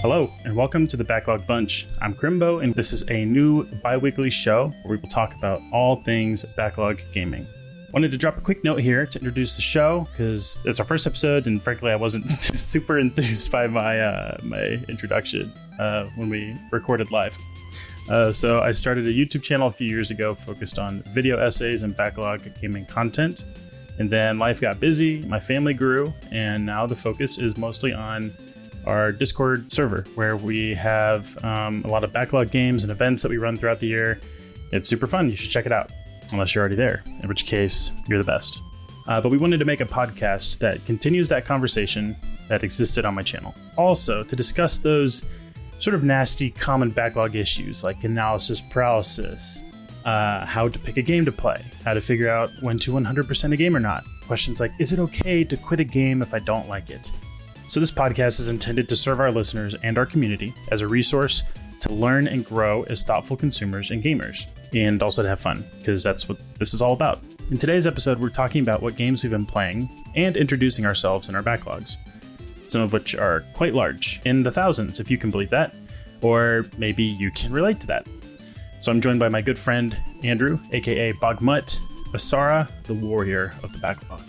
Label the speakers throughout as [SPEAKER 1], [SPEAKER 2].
[SPEAKER 1] Hello, and welcome to the Backlog Bunch. I'm Crimbo, and this is a new bi-weekly show where we will talk about all things backlog gaming. Wanted to drop a quick note here to introduce the show, because it's our first episode, and frankly, I wasn't super enthused by my introduction when we recorded live. So I started a YouTube channel a few years ago focused on video essays and backlog gaming content. And then life got busy, my family grew, and now the focus is mostly on our Discord server, where we have a lot of backlog games and events that we run throughout the year. It's super fun. You should check it out, unless you're already there, in which case you're the best. But we wanted to make a podcast that continues that conversation that existed on my channel. Also, to discuss those sort of nasty common backlog issues like analysis paralysis, how to pick a game to play, how to figure out when to 100% a game or not. Questions like, is it okay to quit a game if I don't like it? So this podcast is intended to serve our listeners and our community as a resource to learn and grow as thoughtful consumers and gamers, and also to have fun, because that's what this is all about. In today's episode, we're talking about what games we've been playing and introducing ourselves in our backlogs, some of which are quite large, in the thousands, if you can believe that, or maybe you can relate to that. So I'm joined by my good friend, Andrew, aka Bogmutt, Asara, the warrior of the backlog,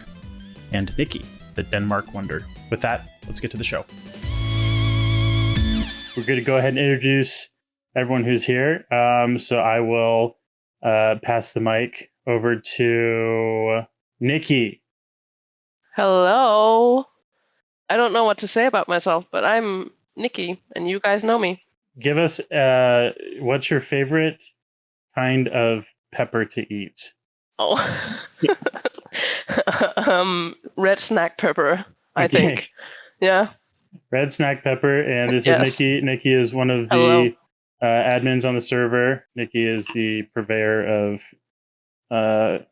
[SPEAKER 1] and Nikki, the Denmark wonder. With that, let's get to the show. We're going to go ahead and introduce everyone who's here. So I will pass the mic over to Nikki.
[SPEAKER 2] Hello. I don't know what to say about myself, but I'm Nikki, and you guys know me.
[SPEAKER 1] Give us, what's your favorite kind of pepper to eat?
[SPEAKER 2] Oh. Red snack pepper, I think. Yeah.
[SPEAKER 1] Red snack pepper, and this is Nikki. Nikki is one of the admins on the server. Nikki is the purveyor of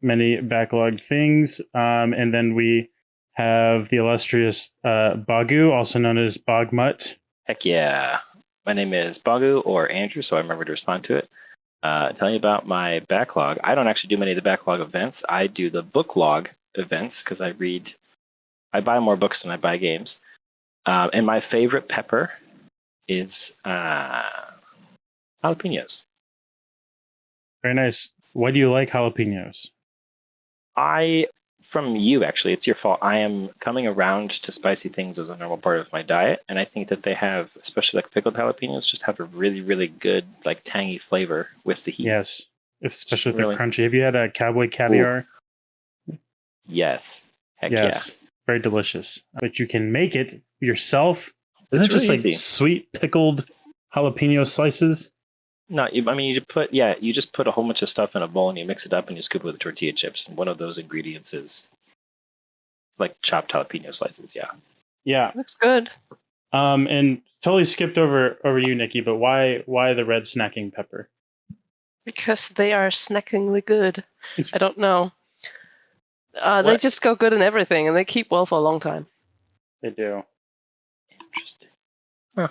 [SPEAKER 1] many backlog things. And then we have the illustrious Bagu, also known as Bogmutt.
[SPEAKER 3] Heck yeah. My name is Bagu, or Andrew, so I remember to respond to it. Tell you about my backlog. I don't actually do many of the backlog events. I do the booklog events because I buy more books than I buy games. And my favorite pepper is jalapenos.
[SPEAKER 1] Very nice. Why do you like jalapenos?
[SPEAKER 3] From you, actually, it's your fault. I am coming around to spicy things as a normal part of my diet, and I think that they have, especially like pickled jalapenos, just have a really, really good, like tangy flavor with the heat.
[SPEAKER 1] Yes, especially if they're crunchy. Have you had a cowboy caviar?
[SPEAKER 3] Ooh. Yes. Heck
[SPEAKER 1] yes. Yeah. Very delicious. But you can make it yourself. Isn't it just
[SPEAKER 3] really
[SPEAKER 1] like sweet pickled jalapeno slices?
[SPEAKER 3] No, you just put a whole bunch of stuff in a bowl and you mix it up and you scoop it with tortilla chips. And one of those ingredients is like chopped jalapeno slices. Yeah.
[SPEAKER 1] Yeah.
[SPEAKER 2] Looks good.
[SPEAKER 1] And totally skipped over you, Nikki, but why the red snacking pepper?
[SPEAKER 2] Because they are snackingly good. I don't know. They just go good in everything and they keep well for a long time.
[SPEAKER 1] They do.
[SPEAKER 3] Interesting. Huh.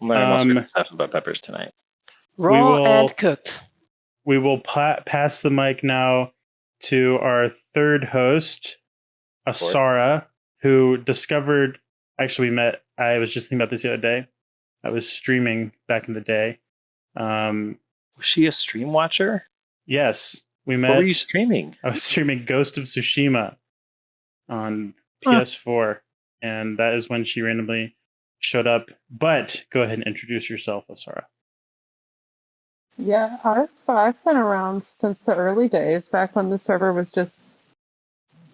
[SPEAKER 3] I'm learning lots of good stuff about peppers tonight.
[SPEAKER 2] Raw and cooked.
[SPEAKER 1] We will pass the mic now to our third host, Asara, who discovered... Actually, we met... I was just thinking about this the other day. I was streaming back in the day.
[SPEAKER 3] Was she a stream watcher?
[SPEAKER 1] Yes. We met...
[SPEAKER 3] What were you streaming?
[SPEAKER 1] I was streaming Ghost of Tsushima on PS4. And that is when she randomly showed up. But go ahead and introduce yourself, Asara.
[SPEAKER 4] Yeah, I've been around since the early days, back when the server was just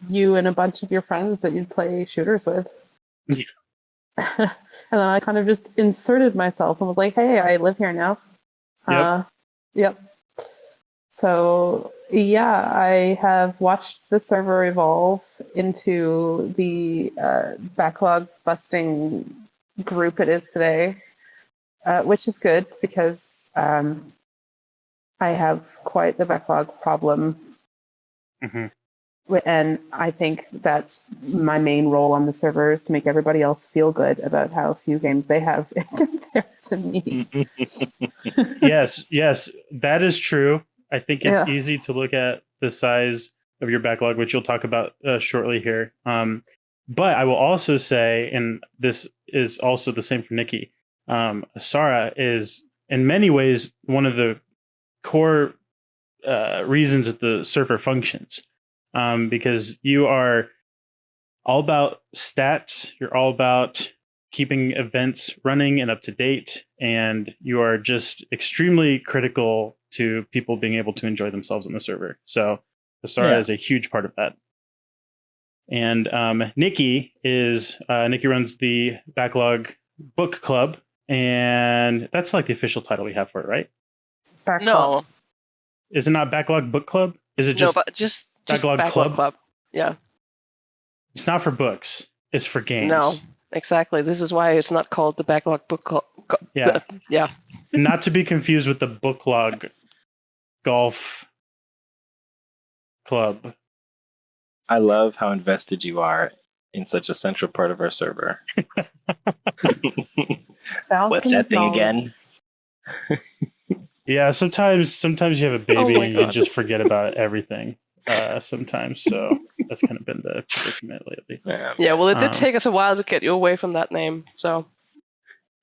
[SPEAKER 4] you and a bunch of your friends that you'd play shooters with.
[SPEAKER 1] Yeah.
[SPEAKER 4] And then I kind of just inserted myself and was like, hey, I live here now. Yep. So, yeah, I have watched the server evolve into the backlog busting group it is today, which is good because I have quite the backlog problem.
[SPEAKER 1] Mm-hmm.
[SPEAKER 4] And I think that's my main role on the server, is to make everybody else feel good about how few games they have in comparison to me.
[SPEAKER 1] Yes, that is true. I think it's easy to look at the size of your backlog, which you'll talk about shortly here. But I will also say, and this is also the same for Nikki, Asara is in many ways one of the core reasons that the server functions, because you are all about stats. You're all about keeping events running and up to date, and you are just extremely critical to people being able to enjoy themselves on the server. So Asara is a huge part of that. And Nikki runs the Backlog Book Club, and that's like the official title we have for it, right?
[SPEAKER 2] No.
[SPEAKER 1] Is it not Backlog Book Club? Is it just
[SPEAKER 2] just
[SPEAKER 1] Backlog
[SPEAKER 2] Club? Yeah.
[SPEAKER 1] It's not for books. It's for games.
[SPEAKER 2] No, exactly. This is why it's not called the Backlog Book Club.
[SPEAKER 1] Yeah.
[SPEAKER 2] Yeah.
[SPEAKER 1] Not to be confused with the Booklog Golf Club.
[SPEAKER 3] I love how invested you are in such a central part of our server. What's that thing again?
[SPEAKER 1] Yeah, sometimes you have a baby and you
[SPEAKER 2] God.
[SPEAKER 1] just forget about everything. Sometimes, so that's kind of been the predicament lately.
[SPEAKER 2] Yeah, well, it did take us a while to get you away from that name, so.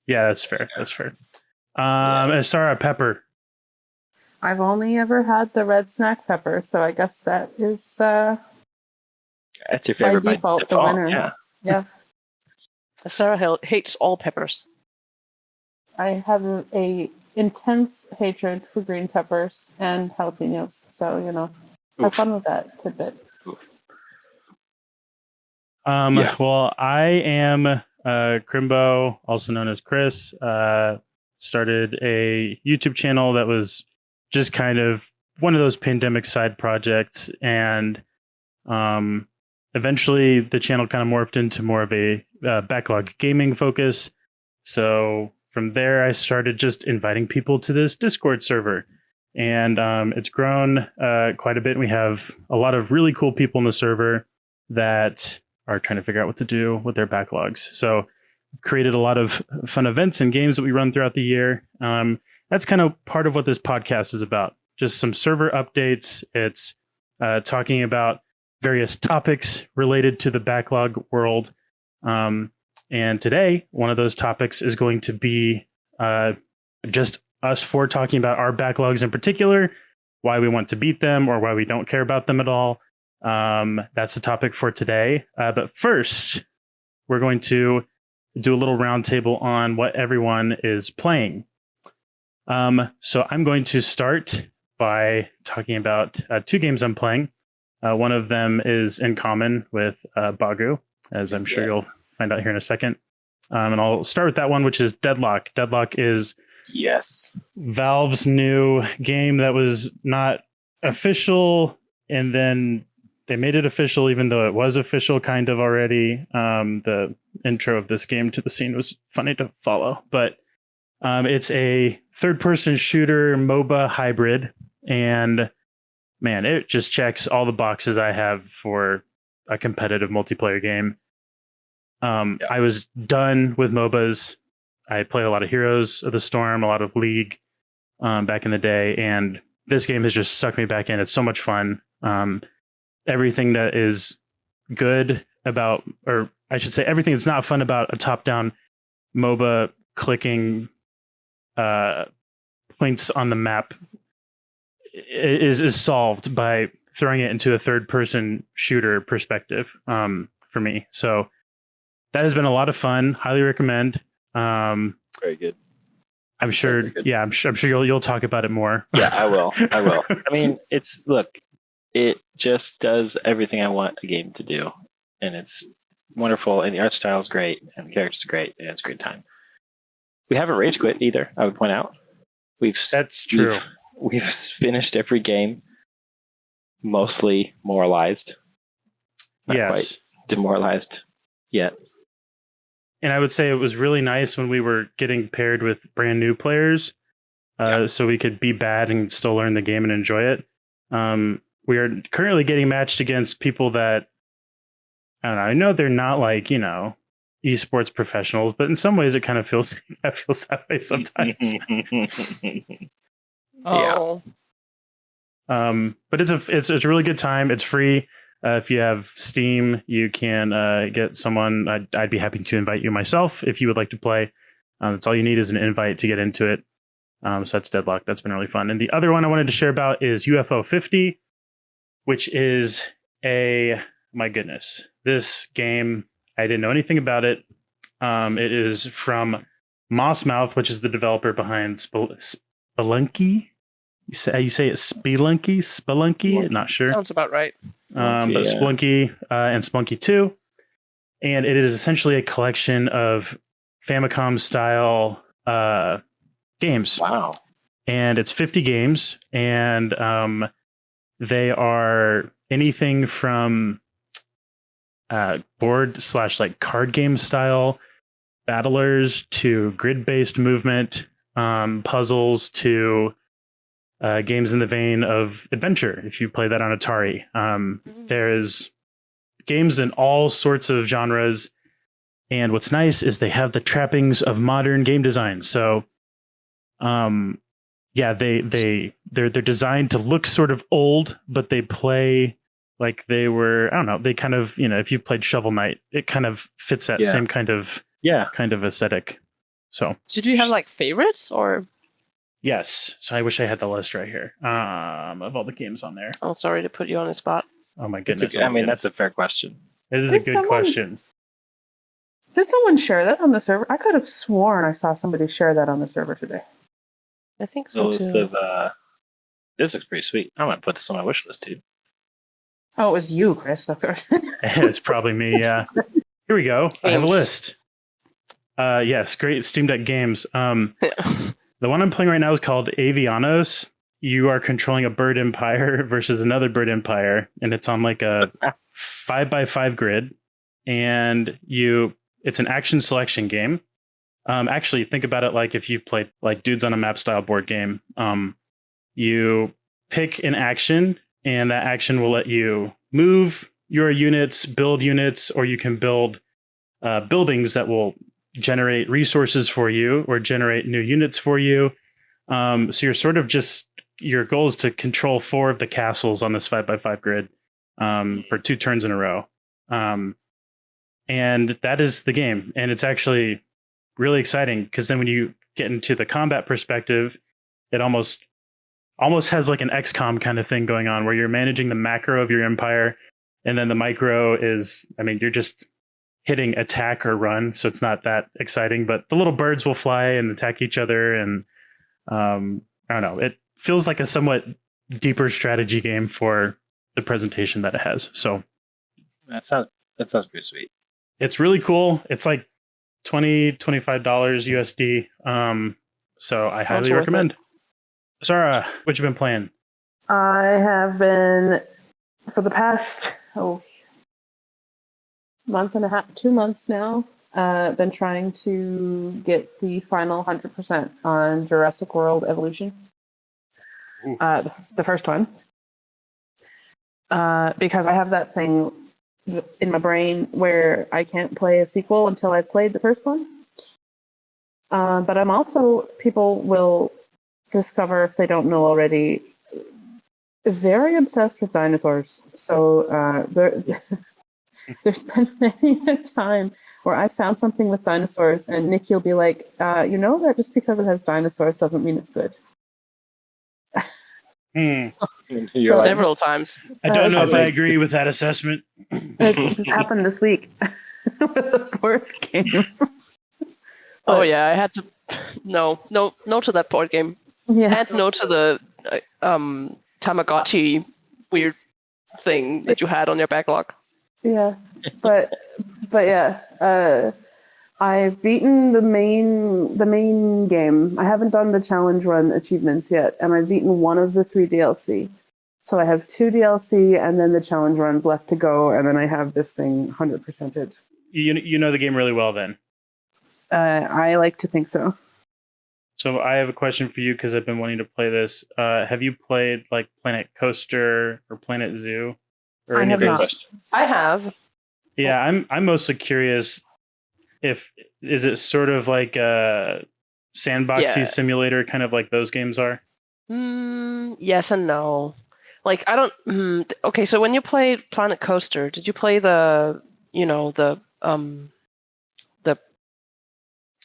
[SPEAKER 1] Yeah, that's fair. And Sarah Pepper.
[SPEAKER 4] I've only ever had the red snack pepper, so I guess that is
[SPEAKER 3] that's your favorite
[SPEAKER 4] by default, the winner. Yeah.
[SPEAKER 2] Sarah hates all peppers.
[SPEAKER 4] I have a intense hatred for green peppers and jalapenos, so have fun with that tidbit.
[SPEAKER 1] Well, I am Crimbo, also known as Chris. Started a YouTube channel that was just kind of one of those pandemic side projects, and eventually the channel kind of morphed into more of a backlog gaming focus. So from there, I started just inviting people to this Discord server, and it's grown quite a bit. We have a lot of really cool people in the server that are trying to figure out what to do with their backlogs. So we've created a lot of fun events and games that we run throughout the year. That's kind of part of what this podcast is about. Just some server updates. It's talking about various topics related to the backlog world. And today, one of those topics is going to be just us four talking about our backlogs in particular, why we want to beat them or why we don't care about them at all. That's the topic for today. But first, we're going to do a little roundtable on what everyone is playing. So I'm going to start by talking about two games I'm playing. One of them is in common with Bagu, as I'm sure you'll find out here in a second. And I'll start with that one, which is Deadlock. Deadlock is Valve's new game that was not official, and then they made it official, even though it was official kind of already. The intro of this game to the scene was funny to follow, but it's a third-person shooter MOBA hybrid, and man, it just checks all the boxes I have for a competitive multiplayer game. I was done with MOBAs. I played a lot of Heroes of the Storm, a lot of League back in the day, and this game has just sucked me back in. It's so much fun. Everything that is good about, or I should say, everything that's not fun about a top-down MOBA clicking points on the map is solved by throwing it into a third-person shooter perspective for me. So that has been a lot of fun. Highly recommend.
[SPEAKER 3] Very good.
[SPEAKER 1] I'm sure. Yeah, I'm sure you'll talk about it more.
[SPEAKER 3] Yeah, I will. I mean, it just does everything I want a game to do, and it's wonderful. And the art style is great, and the characters are great, and it's a great time. We haven't rage quit either. I would point out.
[SPEAKER 1] That's true.
[SPEAKER 3] We've finished every game, mostly moralized. Not quite demoralized yet.
[SPEAKER 1] And I would say it was really nice when we were getting paired with brand new players, so we could be bad and still learn the game and enjoy it. We are currently getting matched against people that, I know they're not like, esports professionals, but in some ways it kind of feels that way sometimes.
[SPEAKER 2] Oh.
[SPEAKER 1] But it's a really good time. It's free. If you have Steam, you can get someone. I'd be happy to invite you myself if you would like to play. That's all you need is an invite to get into it. So that's Deadlock. That's been really fun. And the other one I wanted to share about is UFO 50, which is my goodness, this game, I didn't know anything about it. It is from Mossmouth, which is the developer behind Spelunky. You say it Spelunky? Not sure.
[SPEAKER 2] Sounds about right.
[SPEAKER 1] But Spelunky and Spelunky 2. And it is essentially a collection of Famicom style games.
[SPEAKER 3] Wow.
[SPEAKER 1] And it's 50 games, and they are anything from board / like card game style battlers to grid-based movement, puzzles to games in the vein of adventure, if you play that on Atari. There's games in all sorts of genres, and what's nice is they have the trappings of modern game design. So they're designed to look sort of old, but they play like they were, I don't know, they kind of, if you played Shovel Knight, it kind of fits that same kind of aesthetic. So
[SPEAKER 2] did you have like favorites or?
[SPEAKER 1] Yes. So I wish I had the list right here of all the games on there.
[SPEAKER 2] Oh, sorry to put you on the spot.
[SPEAKER 1] Oh my goodness.
[SPEAKER 3] That's a fair question.
[SPEAKER 1] It is a good question.
[SPEAKER 4] Did someone share that on the server? I could have sworn I saw somebody share that on the server today.
[SPEAKER 2] I think so
[SPEAKER 3] The list
[SPEAKER 2] too.
[SPEAKER 3] of this looks pretty sweet. I'm gonna put this on my wish list too.
[SPEAKER 4] Oh, it was you, Chris, of course.
[SPEAKER 1] It's probably me, yeah. Here we go. I have a
[SPEAKER 2] Games.
[SPEAKER 1] list. Yes, great Steam Deck games. The one I'm playing right now is called Avianos. You are controlling a bird empire versus another bird empire, and it's on like a 5x5 grid. And it's an action selection game. Actually, think about it like if you played like Dudes on a Map style board game. You pick an action, and that action will let you move your units, build units, or you can build buildings that will generate resources for you or generate new units for you. So you're sort of your goal is to control 4 of the castles on this 5x5 grid for 2 turns in a row. And that is the game. And it's actually really exciting because then when you get into the combat perspective, it almost has like an XCOM kind of thing going on where you're managing the macro of your empire. And then the micro is, you're just hitting attack or run. So it's not that exciting, but the little birds will fly and attack each other. And I don't know, it feels like a somewhat deeper strategy game for the presentation that it has. So
[SPEAKER 3] That sounds pretty sweet.
[SPEAKER 1] it's really cool. It's like $25 USD. So I highly recommend. Sarah, what you been playing?
[SPEAKER 4] I have been, for the past month and a half, 2 months now, been trying to get the final 100% on Jurassic World Evolution. The first one. Because I have that thing in my brain where I can't play a sequel until I've played the first one. But I'm also, people will discover, if they don't know already, very obsessed with dinosaurs. So there's been many a time where I found something with dinosaurs and Nikki will be like, you know that just because it has dinosaurs doesn't mean it's good.
[SPEAKER 2] Several times.
[SPEAKER 1] I don't know if I agree with that assessment.
[SPEAKER 4] It happened this week with the board game.
[SPEAKER 2] Oh yeah, I had to no to that board game.
[SPEAKER 4] Yeah.
[SPEAKER 2] And no to the Tamagotchi weird thing that you had on your backlog.
[SPEAKER 4] Yeah, but yeah, I've beaten the main game. I haven't done the challenge run achievements yet, and I've beaten one of the 3 DLC. So I have 2 DLC, and then the challenge runs left to go, and then I have this thing 100%ed.
[SPEAKER 1] You know the game really well, then.
[SPEAKER 4] I like to think so.
[SPEAKER 1] So I have a question for you because I've been wanting to play this. Have you played like Planet Coaster or Planet Zoo? Or
[SPEAKER 4] I
[SPEAKER 1] any
[SPEAKER 4] have
[SPEAKER 1] of those?
[SPEAKER 4] not.
[SPEAKER 2] I have.
[SPEAKER 1] Yeah, I'm mostly curious is it sort of like a sandboxy simulator, kind of like those games are?
[SPEAKER 2] Yes and no. Like I don't. Okay, so when you played Planet Coaster, did you play the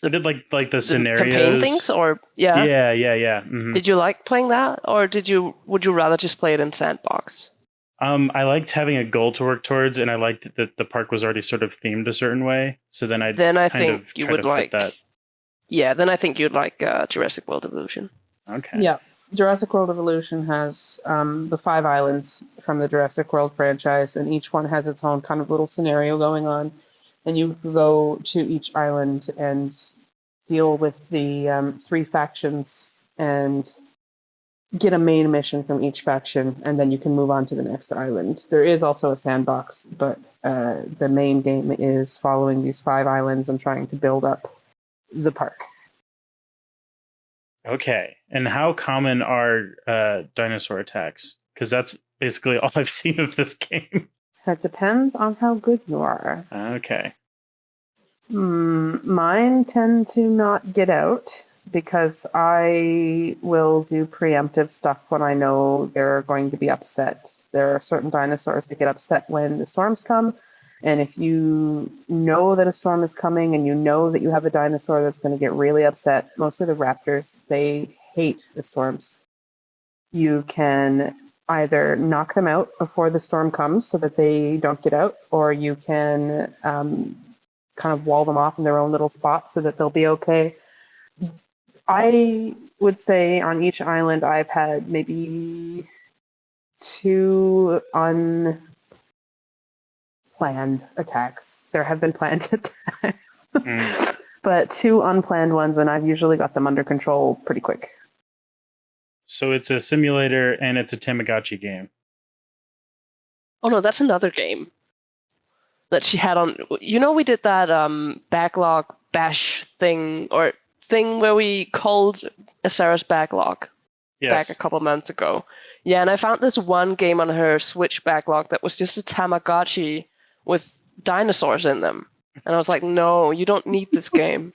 [SPEAKER 1] I did like the
[SPEAKER 2] the
[SPEAKER 1] scenarios.
[SPEAKER 2] campaign things, or
[SPEAKER 1] Yeah. Mm-hmm.
[SPEAKER 2] Did you like playing that, or would you rather just play it in sandbox?
[SPEAKER 1] I liked having a goal to work towards, and I liked that the park was already sort of themed a certain way. So then I kind of
[SPEAKER 2] you
[SPEAKER 1] try
[SPEAKER 2] would
[SPEAKER 1] to fit
[SPEAKER 2] like
[SPEAKER 1] that.
[SPEAKER 2] Yeah, then I think you'd like Jurassic World Evolution.
[SPEAKER 1] Okay.
[SPEAKER 4] Yeah. Jurassic World Evolution has the 5 islands from the Jurassic World franchise, and each one has its own kind of little scenario going on. And you go to each island and deal with the 3 factions and get a main mission from each faction, and then you can move on to the next island. There is also a sandbox, but the main game is following these 5 islands and trying to build up the park.
[SPEAKER 1] Okay. And how common are dinosaur attacks? Because that's basically all I've seen of this game.
[SPEAKER 4] That depends on how good you are.
[SPEAKER 1] Okay.
[SPEAKER 4] Mine tend to not get out because I will do preemptive stuff when I know they're going to be upset. There are certain dinosaurs that get upset when the storms come. And if you know that a storm is coming and you know that you have a dinosaur that's going to get really upset, mostly the raptors, they hate the storms. You can either knock them out before the storm comes so that they don't get out, or you can kind of wall them off in their own little spot so that they'll be okay. I would say on each island I've had maybe 2 unplanned attacks. There have been planned attacks, but 2 unplanned ones, and I've usually got them under control pretty quick.
[SPEAKER 1] So it's a simulator and it's a Tamagotchi game.
[SPEAKER 2] Oh no, that's another game that she had on. We did that backlog bash thing where we called Sarah's backlog back a couple months ago. Yeah, and I found this one game on her Switch backlog that was just a Tamagotchi with dinosaurs in them. And I was like, no, you don't need this game.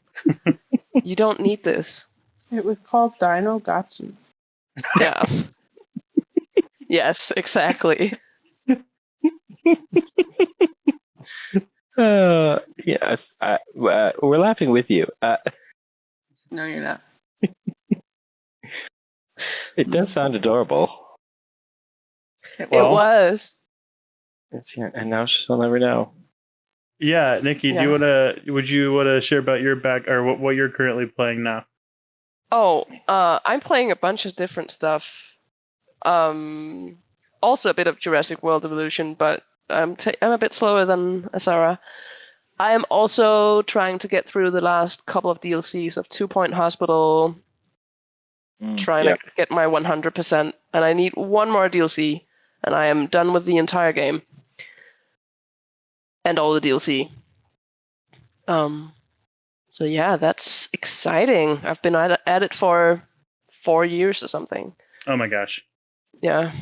[SPEAKER 2] You don't need this.
[SPEAKER 4] It was called Dino Gotchi.
[SPEAKER 2] Yeah. Yes, exactly.
[SPEAKER 3] Yes, we're laughing with you.
[SPEAKER 4] No, you're not.
[SPEAKER 3] It does sound adorable.
[SPEAKER 2] It was.
[SPEAKER 3] It's here, and now she'll never know.
[SPEAKER 1] Yeah, Nikki, would you want to share about your or what you're currently playing now?
[SPEAKER 2] Oh, I'm playing a bunch of different stuff. Also a bit of Jurassic World Evolution, but I'm a bit slower than Asara. I am also trying to get through the last couple of DLCs of 2 Point Hospital, trying to get my 100%, and I need one more DLC, and I am done with the entire game. And all the DLC. So yeah, that's exciting. I've been at it for 4 years or something.
[SPEAKER 1] Oh my gosh.
[SPEAKER 2] Yeah.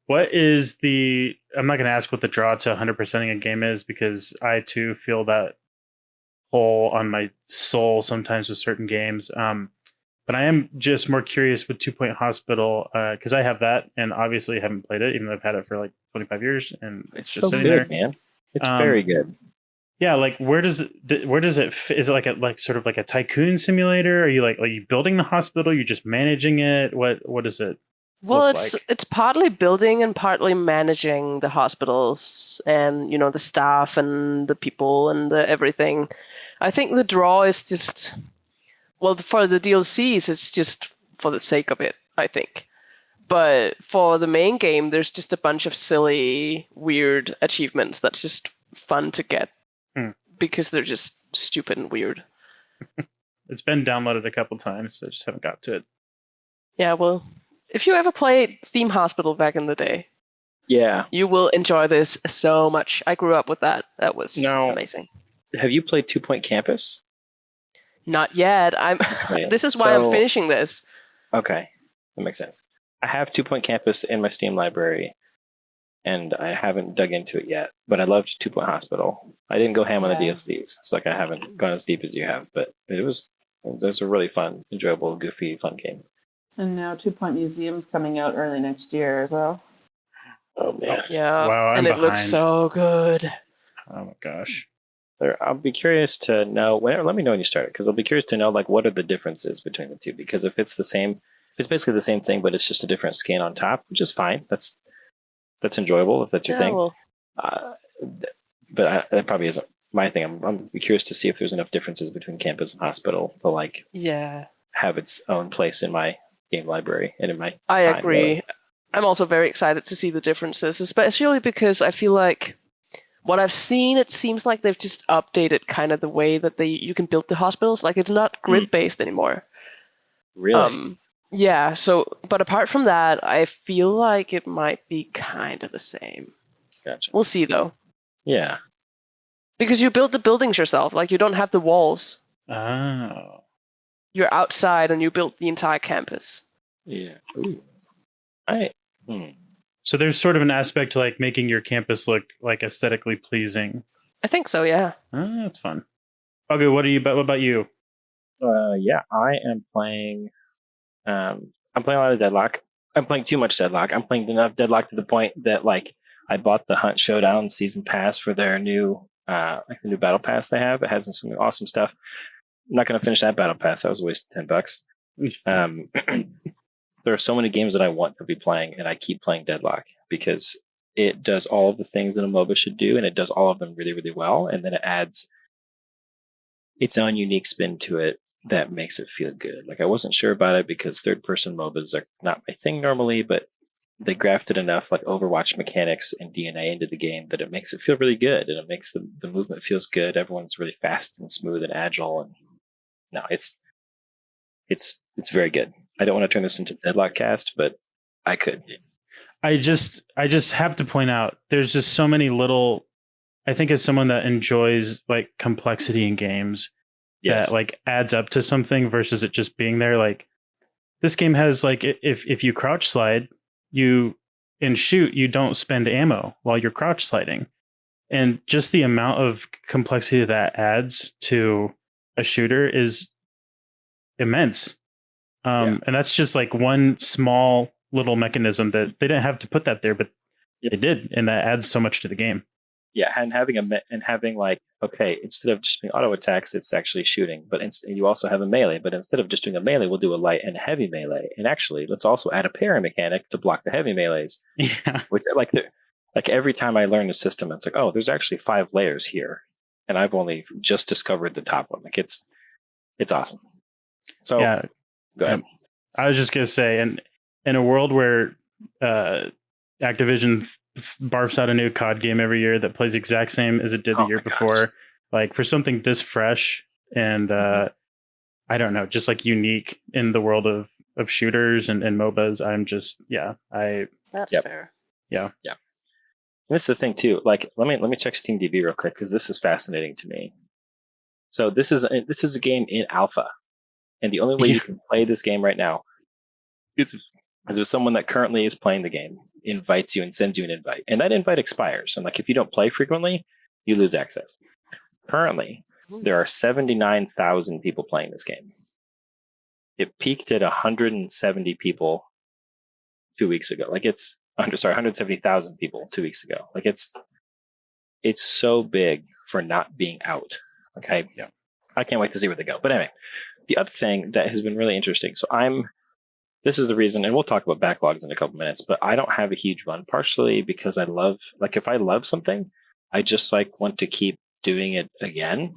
[SPEAKER 1] What is I'm not going to ask what the draw to 100%ing a game is, because I too feel that hole on my soul sometimes with certain games. But I am just more curious with 2 Point Hospital, because I have that and obviously haven't played it, even though I've had it for like 25 years and it's just
[SPEAKER 3] so
[SPEAKER 1] sitting
[SPEAKER 3] good,
[SPEAKER 1] there.
[SPEAKER 3] Man. It's very good.
[SPEAKER 1] Yeah, like where does it fit? Is it like sort of like a tycoon simulator? Are you are you building the hospital? You're just managing it? What is it?
[SPEAKER 2] Well, it's partly building and partly managing the hospitals and the staff and the people and the everything. I think the draw is just for the DLCs, it's just for the sake of it, I think. But for the main game, there's just a bunch of silly, weird achievements that's just fun to get because they're just stupid and weird.
[SPEAKER 1] It's been downloaded a couple times. I just haven't got to it.
[SPEAKER 2] Yeah, well, if you ever played Theme Hospital back in the day, you will enjoy this so much. I grew up with that. That was amazing.
[SPEAKER 3] Have you played 2 Point Campus?
[SPEAKER 2] Not yet. This is why I'm finishing this.
[SPEAKER 3] Okay, that makes sense. I have 2 Point Campus in my Steam library, and I haven't dug into it yet. But I loved 2 Point Hospital. I didn't go ham on the DLCs, so I haven't gone as deep as you have. But it was a really fun, enjoyable, goofy, fun game.
[SPEAKER 4] And now 2 Point Museum's coming out early next year as well.
[SPEAKER 3] Oh man!
[SPEAKER 2] Yeah,
[SPEAKER 1] wow,
[SPEAKER 2] and it looks so good.
[SPEAKER 1] Oh my gosh!
[SPEAKER 3] I'll be curious to know. Let me know when you start it, because I'll be curious to know like what are the differences between the two. Because if it's the same, if it's basically the same thing, but it's just a different skin on top, which is fine. That's enjoyable if that's your thing.
[SPEAKER 2] Well,
[SPEAKER 3] But that probably isn't my thing. I'm curious to see if there's enough differences between campus and hospital to like have its own place in my game library and in my.
[SPEAKER 2] I
[SPEAKER 3] time,
[SPEAKER 2] agree.
[SPEAKER 3] really.
[SPEAKER 2] I'm also very excited to see the differences, especially because I feel like what I've seen, it seems like they've just updated kind of the way that you can build the hospitals. Like it's not grid based anymore.
[SPEAKER 3] Really?
[SPEAKER 2] Yeah. So, but apart from that, I feel like it might be kind of the same.
[SPEAKER 3] Gotcha.
[SPEAKER 2] We'll see though.
[SPEAKER 3] Yeah.
[SPEAKER 2] Because you build the buildings yourself. Like you don't have the walls.
[SPEAKER 1] Oh.
[SPEAKER 2] You're outside and you build the entire campus.
[SPEAKER 3] Yeah. Ooh.
[SPEAKER 1] So there's sort of an aspect to like making your campus look like aesthetically pleasing.
[SPEAKER 2] I think so. Yeah.
[SPEAKER 1] Oh, that's fun. Okay, what about you?
[SPEAKER 3] Yeah, I am playing. I'm playing a lot of Deadlock. I'm playing too much Deadlock. I'm playing enough Deadlock to the point that like I bought the Hunt Showdown season pass for their new like the new battle pass they have. It has some awesome stuff. I'm not going to finish that battle pass. That was a waste of $10. There are so many games that I want to be playing, and I keep playing Deadlock because it does all of the things that a MOBA should do, and it does all of them really, really well. And then it adds its own unique spin to it that makes it feel good. Like I wasn't sure about it because third-person MOBAs are not my thing normally, but they grafted enough like Overwatch mechanics and DNA into the game that it makes it feel really good, and it makes the movement feels good. Everyone's really fast and smooth and agile, and no, it's very good. I don't want to turn this into Deadlock cast, but I could.
[SPEAKER 1] I just have to point out there's just so many little. I think as someone that enjoys like complexity in games, that like adds up to something versus it just being there. Like this game has like if you crouch slide, and shoot, you don't spend ammo while you're crouch sliding, and just the amount of complexity that adds to a shooter is immense. And that's just like one small little mechanism that they didn't have to put that there, but they did, and that adds so much to the game.
[SPEAKER 3] Yeah, and having like, okay, instead of just doing auto attacks, it's actually shooting. But you also have a melee. But instead of just doing a melee, we'll do a light and heavy melee. And actually, let's also add a parry mechanic to block the heavy melees.
[SPEAKER 1] Yeah,
[SPEAKER 3] Which like every time I learn a system, it's like, oh, there's actually 5 layers here, and I've only just discovered the top one. Like it's awesome. So
[SPEAKER 1] yeah.
[SPEAKER 3] Go ahead.
[SPEAKER 1] I was just gonna say, in a world where Activision barfs out a new COD game every year that plays exact same as it did the year before, like for something this fresh and I don't know, just like unique in the world of shooters and MOBAs, I'm just
[SPEAKER 2] That's fair.
[SPEAKER 3] Yeah. And that's the thing too. Like let me check SteamDB real quick because this is fascinating to me. So this is a game in alpha. And the only way you can play this game right now is if someone that currently is playing the game invites you and sends you an invite. And that invite expires. And like if you don't play frequently, you lose access. Currently, there are 79,000 people playing this game. It peaked at 170 people 2 weeks ago. Like 170,000 people 2 weeks ago. Like it's so big for not being out. Okay.
[SPEAKER 1] Yeah.
[SPEAKER 3] I can't wait to see where they go. But anyway, the other thing that has been really interesting. So this is the reason, and we'll talk about backlogs in a couple minutes, but I don't have a huge run, partially because I love, like if I love something, I just like want to keep doing it again.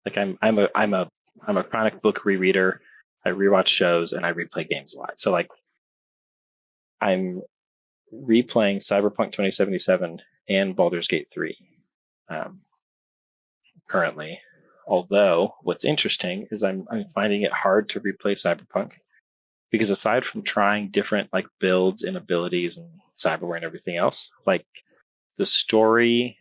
[SPEAKER 3] Like I'm a chronic book rereader. I rewatch shows and I replay games a lot. So like I'm replaying Cyberpunk 2077 and Baldur's Gate 3 currently. Although what's interesting is I'm finding it hard to replay Cyberpunk because aside from trying different like builds and abilities and cyberware and everything else, like the story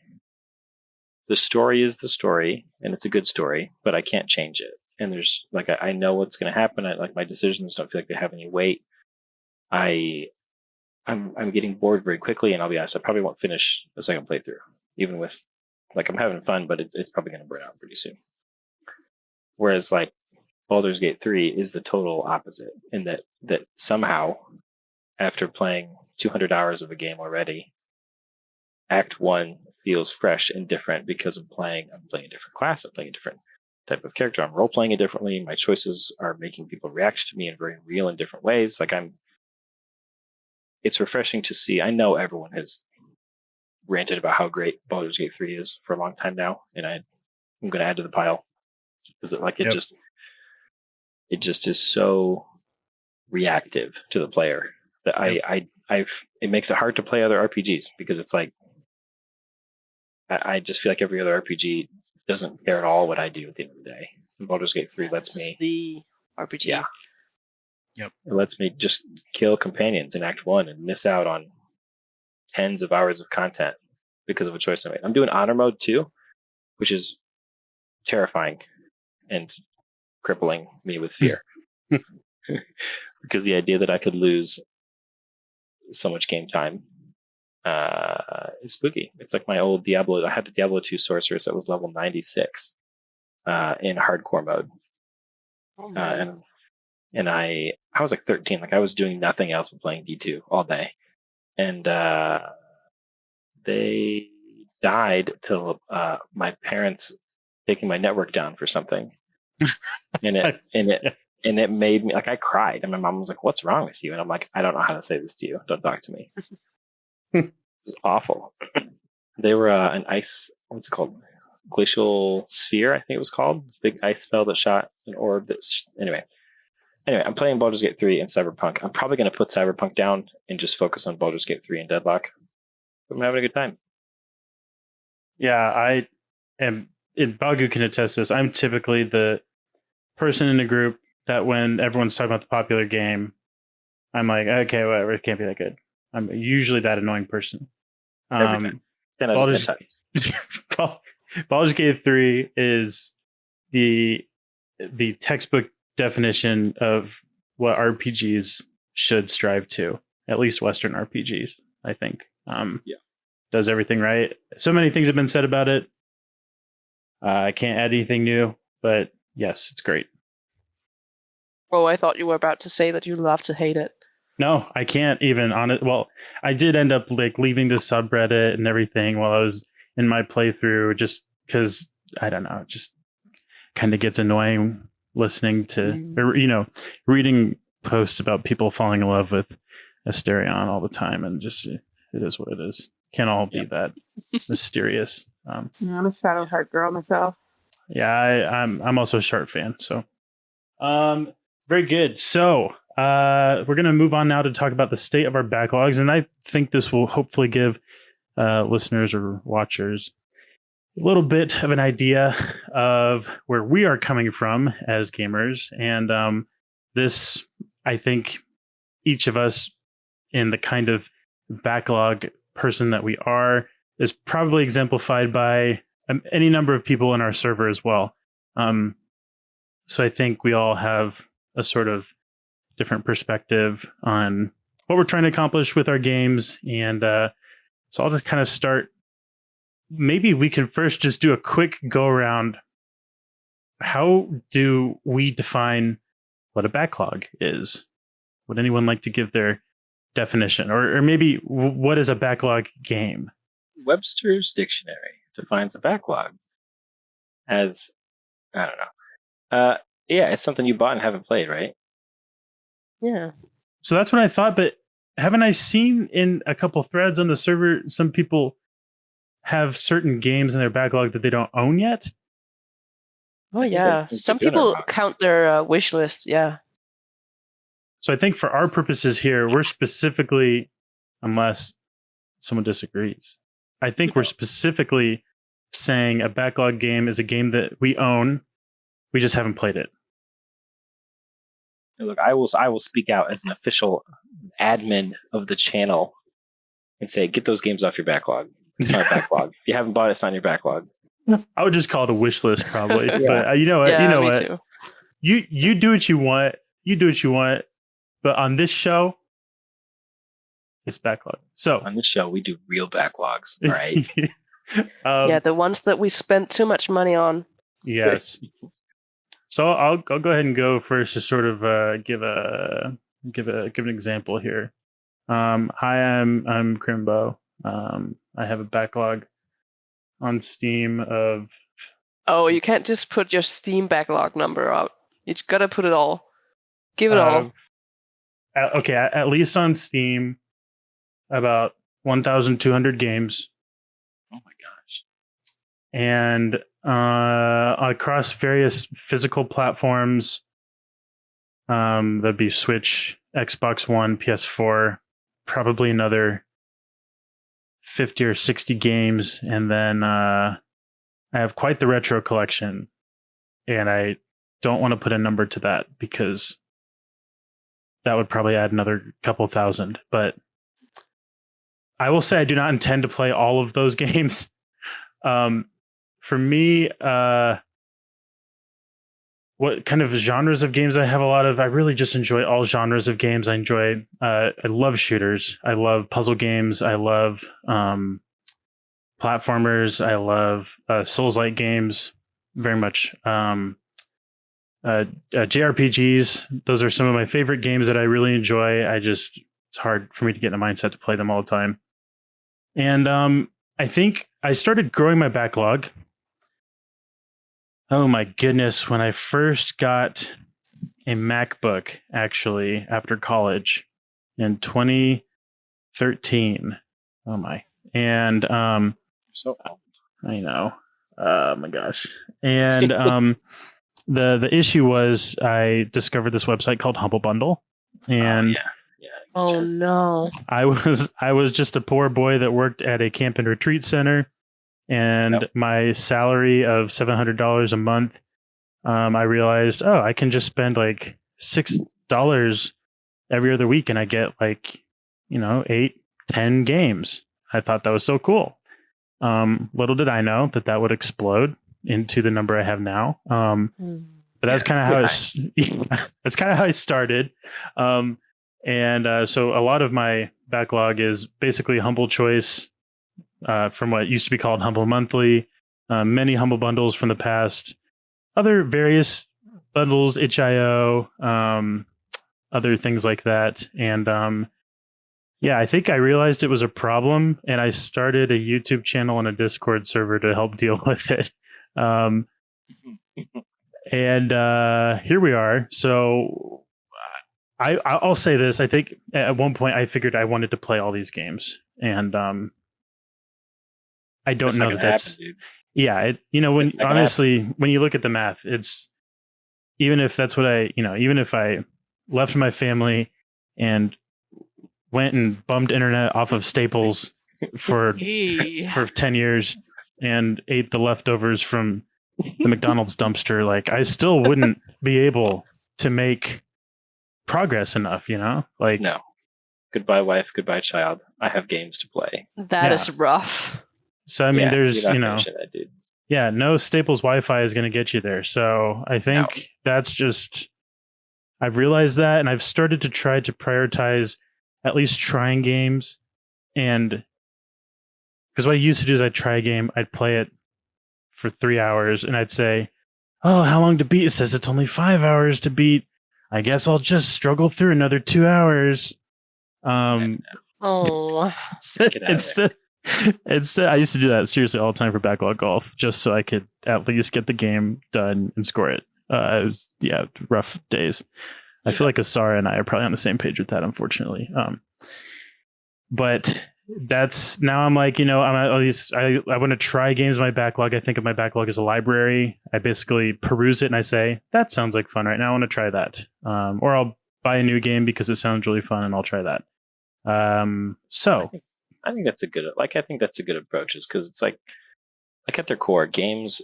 [SPEAKER 3] is the story and it's a good story, but I can't change it. And there's like, I know what's going to happen. Like my decisions don't feel like they have any weight. I'm getting bored very quickly, and I'll be honest, I probably won't finish a second playthrough, even with like I'm having fun, but it's probably going to burn out pretty soon. Whereas like Baldur's Gate 3 is the total opposite in that somehow after playing 200 hours of a game already, Act 1 feels fresh and different because I'm playing a different class, I'm playing a different type of character, I'm role playing it differently. My choices are making people react to me in very real and different ways. Like it's refreshing to see. I know everyone has ranted about how great Baldur's Gate 3 is for a long time now, and I'm going to add to the pile because it just is so reactive to the player that it makes it hard to play other RPGs because it's like I just feel like every other RPG doesn't care at all what I do at the end of the day. And Baldur's Gate 3 lets me
[SPEAKER 2] the RPG.
[SPEAKER 3] Yeah. Yep. It lets me just kill companions in Act 1 and miss out on tens of hours of content because of a choice I made. I'm doing honor mode too, which is terrifying and crippling me with fear. Because the idea that I could lose so much game time is spooky. It's like my old Diablo. I had a Diablo 2 sorceress that was level 96 in hardcore mode. And I was like 13. Like I was doing nothing else but playing D2 all day. And they died till my parents taking my network down for something. and it made me like I cried. And my mom was like, "What's wrong with you?" And I'm like, "I don't know how to say this to you. Don't talk to me." It was awful. They were an ice, what's it called? Glacial sphere, I think it was called. Big ice spell that shot an orb. Anyway, I'm playing Baldur's Gate 3 and Cyberpunk. I'm probably going to put Cyberpunk down and just focus on Baldur's Gate 3 and Deadlock. I'm having a good time.
[SPEAKER 1] Yeah, I am. And Bagu can attest this. I'm typically the person in the group that when everyone's talking about the popular game, I'm like, okay, whatever, it can't be that good. I'm usually that annoying person. Baldur's Gate 3 is the textbook definition of what RPGs should strive to, at least Western RPGs, I think. Does everything right. So many things have been said about it. I can't add anything new, but yes, it's great.
[SPEAKER 2] Oh, I thought you were about to say that you love to hate it.
[SPEAKER 1] No, I can't even on it. Well, I did end up like leaving the subreddit and everything while I was in my playthrough, just because I don't know, it just kind of gets annoying listening to, or, reading posts about people falling in love with Asterion all the time, and just it is what it is. Can't all be that mysterious.
[SPEAKER 4] I'm a Shadowheart girl myself.
[SPEAKER 1] Yeah, I'm also a Sharp fan. So, very good. So, we're going to move on now to talk about the state of our backlogs, and I think this will hopefully give listeners or watchers a little bit of an idea of where we are coming from as gamers. And this, I think, each of us in the kind of backlog person that we are is probably exemplified by any number of people in our server as well. So I think we all have a sort of different perspective on what we're trying to accomplish with our games. And so I'll just kind of start. Maybe we can first just do a quick go around. How do we define what a backlog is? Would anyone like to give their definition? Or maybe what is a backlog game?
[SPEAKER 3] Webster's Dictionary defines a backlog as, I don't know. Yeah, it's something you bought and haven't played, right?
[SPEAKER 2] Yeah.
[SPEAKER 1] So that's what I thought, but haven't I seen in a couple threads on the server, some people have certain games in their backlog that they don't own yet?
[SPEAKER 2] Oh, yeah. Some people count their wish list, yeah.
[SPEAKER 1] So I think for our purposes here, we're specifically, unless someone disagrees, I think we're specifically saying a backlog game is a game that we own. We just haven't played it.
[SPEAKER 3] Look, I will speak out as an official admin of the channel and say, get those games off your backlog. It's not a backlog. If you haven't bought it, it's on your backlog.
[SPEAKER 1] I would just call it a wish list, probably.
[SPEAKER 3] Yeah.
[SPEAKER 1] But you know what?
[SPEAKER 2] Yeah,
[SPEAKER 1] you know
[SPEAKER 2] me
[SPEAKER 1] what?
[SPEAKER 2] too.
[SPEAKER 1] You do what you want. You do what you want. But on this show, it's backlog. So
[SPEAKER 3] on this show, we do real backlogs. All right.
[SPEAKER 2] Yeah, the ones that we spent too much money on.
[SPEAKER 1] Yes. So I'll go ahead and go first to sort of give an example here. Hi, I'm Crimbo. I have a backlog on Steam of.
[SPEAKER 2] Oh, you can't just put your Steam backlog number out. You just gotta put it all. Give it all.
[SPEAKER 1] Okay, at least on Steam, about 1,200 games.
[SPEAKER 3] Oh my gosh.
[SPEAKER 1] And across various physical platforms, that'd be Switch, Xbox One, PS4, probably another 50 or 60 games. And then I have quite the retro collection. And I don't want to put a number to that because that would probably add another couple thousand. But I will say I do not intend to play all of those games. For me, what kind of genres of games I have a lot of? I really just enjoy all genres of games. I love shooters. I love puzzle games. I love platformers. I love Souls-like games very much. JRPGs. Those are some of my favorite games that I really enjoy. It's hard for me to get in a mindset to play them all the time. And I think I started growing my backlog. Oh my goodness, when I first got a MacBook, actually, after college in 2013. Oh my. And
[SPEAKER 3] So old.
[SPEAKER 1] I know. Oh my gosh. And the issue was I discovered this website called Humble Bundle. And
[SPEAKER 2] Oh no.
[SPEAKER 1] I was just a poor boy that worked at a camp and retreat center, and my salary of $700 a month, I realized, I can just spend like $6 every other week and I get 8-10 games. I thought that was so cool. Little did I know that would explode into the number I have now. But that's kind of how that's kind of how I started. And so a lot of my backlog is basically Humble Choice from what used to be called Humble Monthly, many Humble Bundles from the past, other various bundles, itch.io, other things like that. And I think I realized it was a problem, and I started a YouTube channel and a Discord server to help deal with it. And here we are. So I'll say this. I think at one point I figured I wanted to play all these games, and I don't know that that's
[SPEAKER 3] happen,
[SPEAKER 1] when honestly, when you look at the math, it's even if that's what even if I left my family and went and bummed internet off of Staples for 10 years and ate the leftovers from the McDonald's dumpster, I still wouldn't be able to make progress enough, no.
[SPEAKER 3] Goodbye wife, goodbye child. I have games to play.
[SPEAKER 2] That is rough.
[SPEAKER 1] So I mean, there's
[SPEAKER 3] that, dude.
[SPEAKER 1] No Staples Wi-Fi is going to get you there. So I think that's just, I've realized that, and I've started to try to prioritize at least trying games. And because what I used to do is I'd try a game, I'd play it for 3 hours, and I'd say, oh, how long to beat? It says it's only 5 hours to beat. I guess I'll just struggle through another 2 hours. Instead, I used to do that seriously all the time for backlog golf, just so I could at least get the game done and score it. It was, rough days. I feel like Asara and I are probably on the same page with that, unfortunately. But that's now I'm like, I'm at least I want to try games in my backlog. I think of my backlog as a library. I basically peruse it and I say, that sounds like fun right now. I want to try that. Or I'll buy a new game because it sounds really fun and I'll try that. So
[SPEAKER 3] I think that's a good approach, is because it's like at their core, games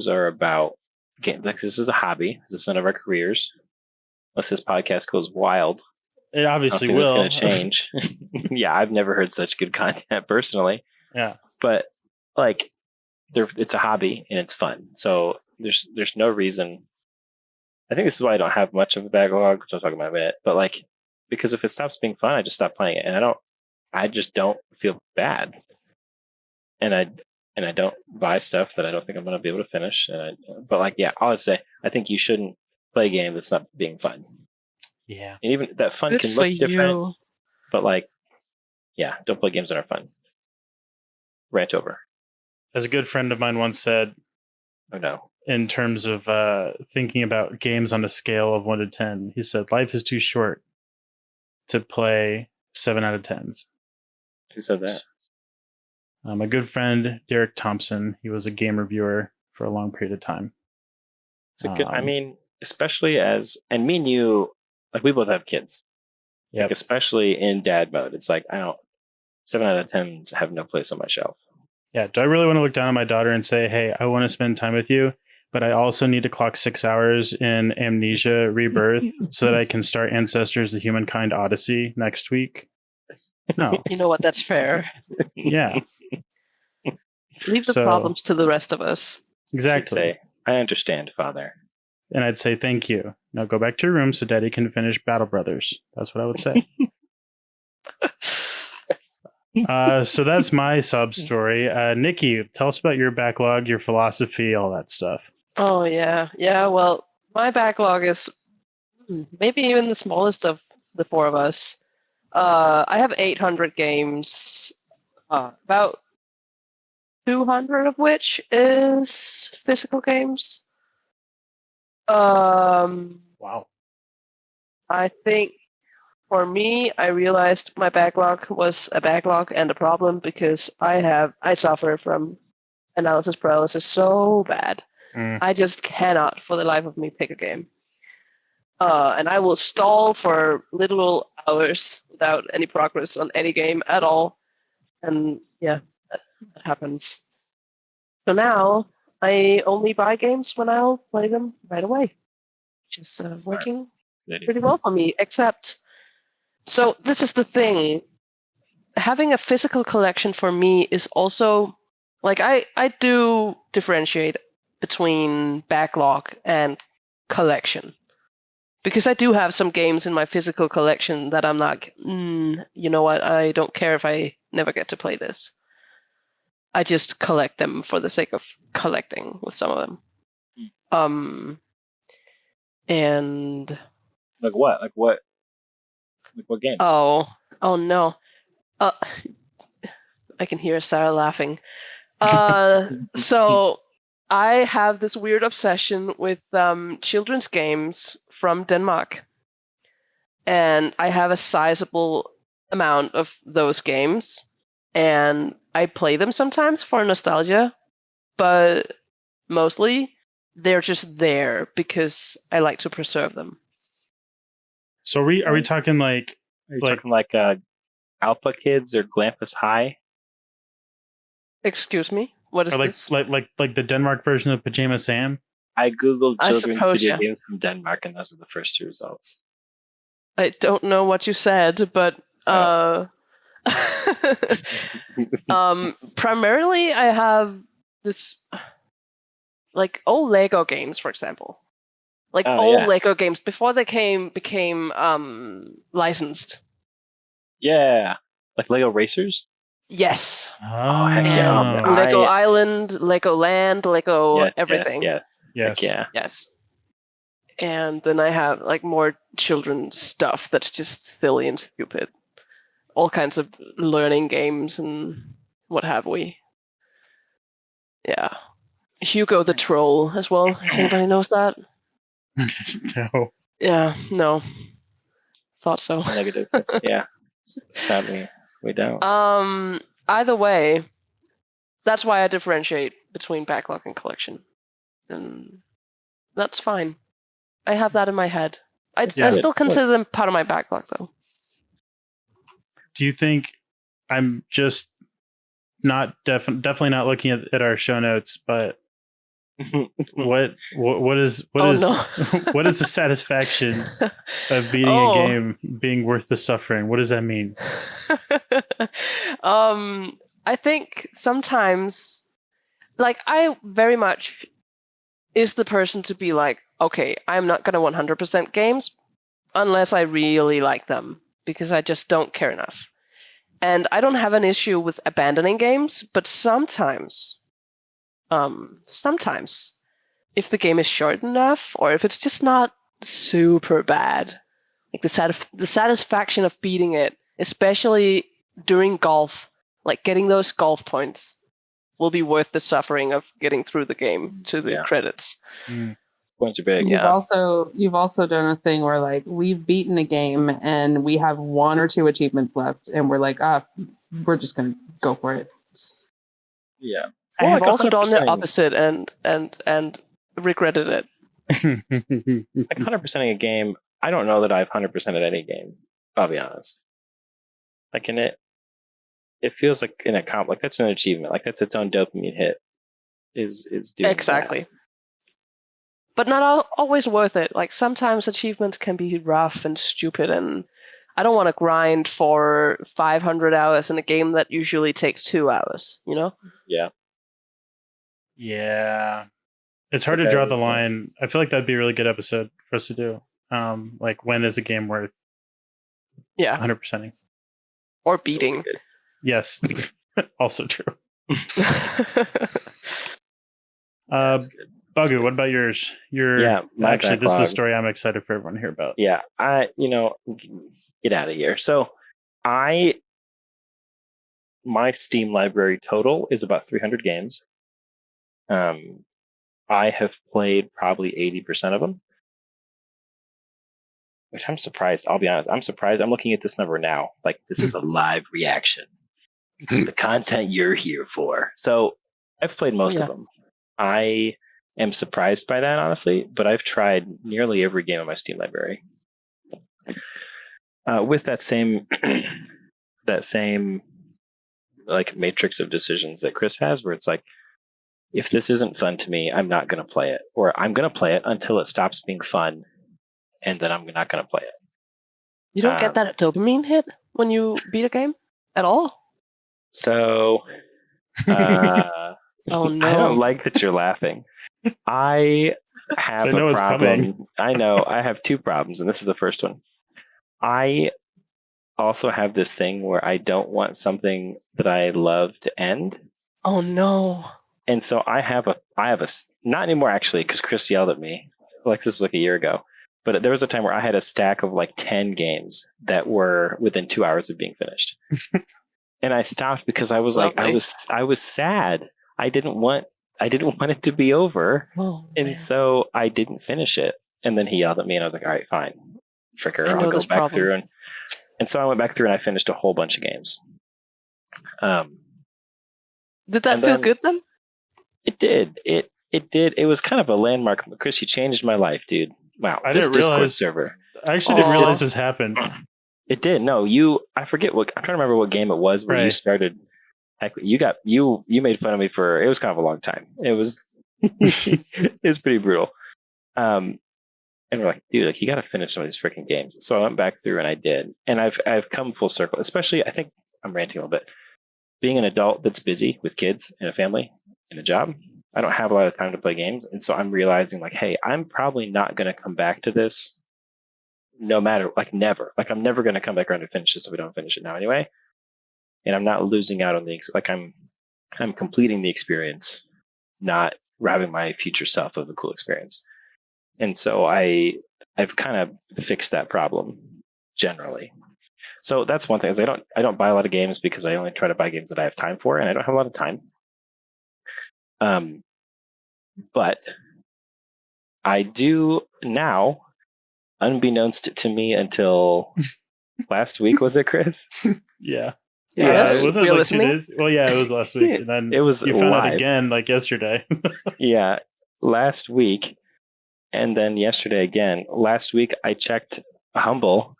[SPEAKER 3] are about game. This is a hobby. This is none of our careers. Unless this podcast goes wild,
[SPEAKER 1] it obviously will.
[SPEAKER 3] It's going to change. Yeah, I've never heard such good content personally.
[SPEAKER 1] Yeah,
[SPEAKER 3] but it's a hobby and it's fun. So there's no reason. I think this is why I don't have much of a backlog, which I'll talk about in a minute. But because if it stops being fun, I just stop playing it, and I just don't feel bad, and I don't buy stuff that I don't think I'm going to be able to finish. I would say I think you shouldn't play a game that's not being fun.
[SPEAKER 1] Yeah,
[SPEAKER 3] and even that fun
[SPEAKER 2] Good
[SPEAKER 3] can look different.
[SPEAKER 2] You.
[SPEAKER 3] But don't play games that are fun. Rant over.
[SPEAKER 1] As a good friend of mine once said,
[SPEAKER 3] Oh no.
[SPEAKER 1] in terms of thinking about games on a scale of 1 to 10, he said, life is too short to play 7 out of 10s.
[SPEAKER 3] Who said that?
[SPEAKER 1] My good friend, Derek Thompson, he was a game reviewer for a long period of time.
[SPEAKER 3] It's a good, I mean, especially and me and you, like we both have kids.
[SPEAKER 1] Yeah.
[SPEAKER 3] Like especially in dad mode. It's like, 7 out of 10s have no place on my shelf.
[SPEAKER 1] Yeah. Do I really want to look down on my daughter and say, hey, I want to spend time with you, but I also need to clock 6 hours in Amnesia Rebirth so that I can start Ancestors: The Humankind Odyssey next week? No.
[SPEAKER 2] You know what? That's fair.
[SPEAKER 1] Yeah.
[SPEAKER 2] Leave the problems to the rest of us.
[SPEAKER 1] Exactly.
[SPEAKER 3] Say, I understand, Father.
[SPEAKER 1] And I'd say, thank you. Now go back to your room so Daddy can finish Battle Brothers. That's what I would say. So that's my sub story. Nikki, tell us about your backlog, your philosophy, all that stuff.
[SPEAKER 2] Oh, yeah. Yeah, well, my backlog is maybe even the smallest of the four of us. I have 800 games, about 200 of which is physical games.
[SPEAKER 1] Wow.
[SPEAKER 2] I think for me, I realized my backlog was a backlog and a problem because I suffer from analysis paralysis so bad. I just cannot, for the life of me, pick a game. And I will stall for literal hours without any progress on any game at all. And yeah, that happens. So now I only buy games when I'll play them right away, which is working pretty well for me. Except, so this is the thing. Having a physical collection for me is also, like, I do differentiate between backlog and collection. Because I do have some games in my physical collection that I'm like, you know what, I don't care if I never get to play this. I just collect them for the sake of collecting with some of them. And
[SPEAKER 3] like what? Like what games?
[SPEAKER 2] Oh no. I can hear Sarah laughing. So I have this weird obsession with children's games from Denmark. And I have a sizable amount of those games. And I play them sometimes for nostalgia. But mostly, they're just there because I like to preserve them.
[SPEAKER 1] So are we talking like...
[SPEAKER 3] talking like Alpha Kids or Glampus High?
[SPEAKER 2] Excuse me? What is this?
[SPEAKER 1] Like the Denmark version of Pajama Sam?
[SPEAKER 3] I googled children's video
[SPEAKER 2] yeah.
[SPEAKER 3] games from Denmark, and those are the first two results.
[SPEAKER 2] I don't know what you said, but primarily I have this, like, old Lego games, for example. Like Lego games before they became licensed.
[SPEAKER 3] Yeah, like Lego Racers.
[SPEAKER 2] Yes.
[SPEAKER 3] Oh heck yeah!
[SPEAKER 2] Lego Island, Lego Land, Lego everything.
[SPEAKER 3] Yes. Yeah.
[SPEAKER 2] Yes. And then I have like more children's stuff that's just silly and stupid. All kinds of learning games and what have we. Yeah. Hugo the Troll as well. If anybody knows that?
[SPEAKER 1] No.
[SPEAKER 2] Yeah, no. Thought so.
[SPEAKER 3] Negative. Yeah. Sadly, we don't.
[SPEAKER 2] Either way, that's why I differentiate between backlog and collection. And that's fine. I have that in my head. I still consider them part of my backlog, though.
[SPEAKER 1] Do you think I'm just not definitely not looking at our show notes, but what is what is the satisfaction of beating a game being worth the suffering? What does that mean?
[SPEAKER 2] I think sometimes, like, I very much is the person to be like, okay, I'm not gonna 100% games unless I really like them because I just don't care enough. And I don't have an issue with abandoning games, but sometimes if the game is short enough or if it's just not super bad, like the satisfaction of beating it, especially during golf, like getting those golf points, will be worth the suffering of getting through the game to the credits.
[SPEAKER 3] Points are big.
[SPEAKER 4] You've also done a thing where like we've beaten a game and we have 1 or 2 achievements left, and we're like, we're just gonna go for it.
[SPEAKER 3] Yeah.
[SPEAKER 2] I have
[SPEAKER 3] like
[SPEAKER 2] also done the
[SPEAKER 3] 100%ing.
[SPEAKER 2] opposite and regretted it.
[SPEAKER 3] Like 100%ing a game. I don't know that I've 100%ed any game. I'll be honest. Like in it feels like in a comp, like that's an achievement. Like that's its own dopamine hit. Is doing
[SPEAKER 2] Exactly.
[SPEAKER 3] that.
[SPEAKER 2] But not always worth it. Like sometimes achievements can be rough and stupid, and I don't want to grind for 500 hours in a game that usually takes 2 hours, you know?
[SPEAKER 3] Yeah.
[SPEAKER 1] Yeah. It's hard to draw the line. I feel like that'd be a really good episode for us to do. Like when is a game worth 100%ing?
[SPEAKER 2] Or beating.
[SPEAKER 1] Yes. Also true. Bagu, what about yours?
[SPEAKER 3] My
[SPEAKER 1] actually
[SPEAKER 3] backlog.
[SPEAKER 1] This is the story I'm excited for everyone to hear about.
[SPEAKER 3] Yeah, get out of here. So my Steam library total is about 300 games. I have played probably 80% of them, which I'm surprised. I'll be honest. I'm surprised. I'm looking at this number now. Like this is a live reaction. The content you're here for. So I've played most of them. I am surprised by that, honestly, but I've tried nearly every game on my Steam library. With that same like matrix of decisions that Chris has, where it's like, if this isn't fun to me, I'm not going to play it, or I'm going to play it until it stops being fun, and then I'm not going to play it.
[SPEAKER 2] You don't get that dopamine hit when you beat a game at all?
[SPEAKER 3] So,
[SPEAKER 2] oh no!
[SPEAKER 3] I don't like that you're laughing. I have a problem. I know I have 2 problems, and this is the first one. I also have this thing where I don't want something that I love to end.
[SPEAKER 2] Oh no!
[SPEAKER 3] And so I have a not anymore actually, because Chris yelled at me. Like this was like a year ago, but there was a time where I had a stack of like 10 games that were within 2 hours of being finished, and I stopped because I was like, I was sad. I didn't want it to be over, and so I didn't finish it. And then he yelled at me, and I was like, all right, fine, fricker, I'll go back through and so I went back through and I finished a whole bunch of games.
[SPEAKER 2] Did that feel good then?
[SPEAKER 3] It did. It did. It was kind of a landmark. Chris, you changed my life, dude. Wow.
[SPEAKER 1] I didn't
[SPEAKER 3] Discord
[SPEAKER 1] realize.
[SPEAKER 3] Server.
[SPEAKER 1] I actually didn't realize this happened.
[SPEAKER 3] It did. No, I forget I'm trying to remember what game it was where you started. You made fun of me for, it was kind of a long time. It was, it was pretty brutal. And we're like, dude, like you got to finish some of these freaking games. So I went back through and I did, and I've come full circle. Especially, I think I'm ranting a little bit. Being an adult that's busy with kids and a family and a job, I don't have a lot of time to play games. And so I'm realizing like, hey, I'm probably not going to come back to this no matter, like never. Like I'm never going to come back around to finish this if we don't finish it now anyway. And I'm not losing out on I'm completing the experience, not robbing my future self of a cool experience. And so I've kind of fixed that problem generally. So that's one thing is I don't buy a lot of games because I only try to buy games that I have time for, and I don't have a lot of time. But I do now, unbeknownst to me until last week, was it, Chris?
[SPEAKER 1] Yeah.
[SPEAKER 2] Yes.
[SPEAKER 1] It wasn't like 2 days. Well, yeah, it was last week, and then
[SPEAKER 3] it was
[SPEAKER 1] you found
[SPEAKER 3] live.
[SPEAKER 1] out again like yesterday.
[SPEAKER 3] Yeah, last week, and then yesterday again. Last week I checked Humble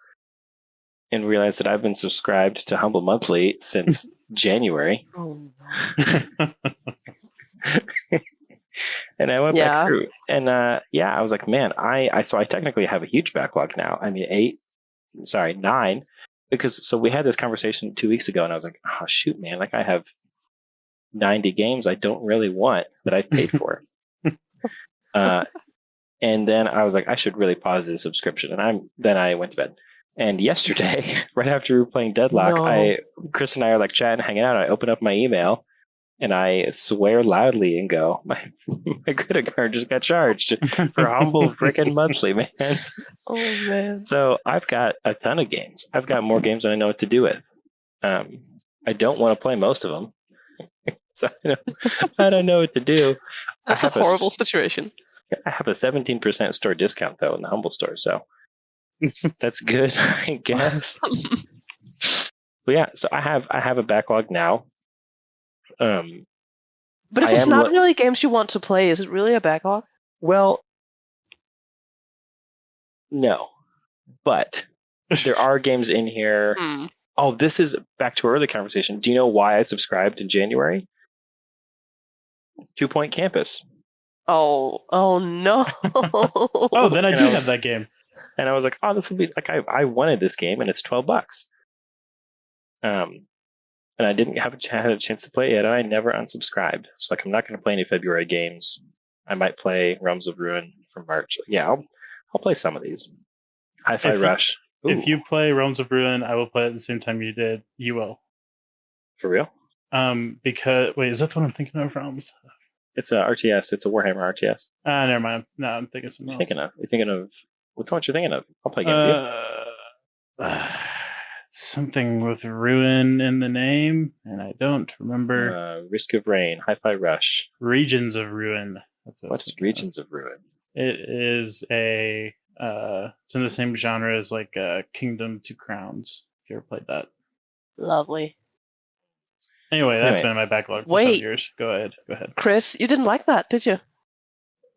[SPEAKER 3] and realized that I've been subscribed to Humble Monthly since January.
[SPEAKER 2] Oh.
[SPEAKER 3] And I went back through, and I was like, man, so I technically have a huge backlog now. I mean, 9, because we had this conversation 2 weeks ago, and I was like, oh shoot, man, like I have 90 games I don't really want that I've paid for. And then I was like, I should really pause this subscription, and then I went to bed. And yesterday, right after we were playing Deadlock, Chris and I are like chatting, hanging out. I open up my email and I swear loudly and go, my credit card just got charged for Humble freaking Monthly, man.
[SPEAKER 2] Oh, man.
[SPEAKER 3] So I've got a ton of games. I've got more games than I know what to do with. I don't want to play most of them. So I don't know what to do.
[SPEAKER 2] That's a horrible situation.
[SPEAKER 3] I have a 17% store discount though in the Humble store, so that's good, I guess. But yeah, so I have a backlog now.
[SPEAKER 2] But if
[SPEAKER 3] I
[SPEAKER 2] it's
[SPEAKER 3] am
[SPEAKER 2] not really games you want to play, is it really a backlog?
[SPEAKER 3] Well, no, but there are games in here. Oh, this is back to our early conversation. Do you know why I subscribed in January? 2 Point Campus.
[SPEAKER 2] Oh no.
[SPEAKER 1] Oh, then I do have that game.
[SPEAKER 3] And I was like, oh, this will be like I wanted this game, and it's $12. And I didn't have a chance to play it, and I never unsubscribed. So like, I'm not going to play any February games. I might play Realms of Ruin for March. Yeah, I'll play some of these. Hi-Fi Rush.
[SPEAKER 1] If you play Realms of Ruin, I will play it at the same time you did. You will.
[SPEAKER 3] For real?
[SPEAKER 1] Because wait, is that the one I'm thinking of? Realms.
[SPEAKER 3] It's a RTS. It's a Warhammer RTS.
[SPEAKER 1] Never mind. No, I'm thinking something else.
[SPEAKER 3] You're thinking of which one you're thinking of? I'll play a game.
[SPEAKER 1] Something with ruin in the name, and I don't remember.
[SPEAKER 3] Risk of Rain, Hi-Fi Rush,
[SPEAKER 1] Regions of Ruin.
[SPEAKER 3] What's Regions of Ruin?
[SPEAKER 1] It is a. It's in the same genre as like Kingdom to Crowns. If you ever played that.
[SPEAKER 2] Lovely.
[SPEAKER 1] Anyway, that's been my backlog for 7 years. Go ahead.
[SPEAKER 2] Chris, you didn't like that, did you?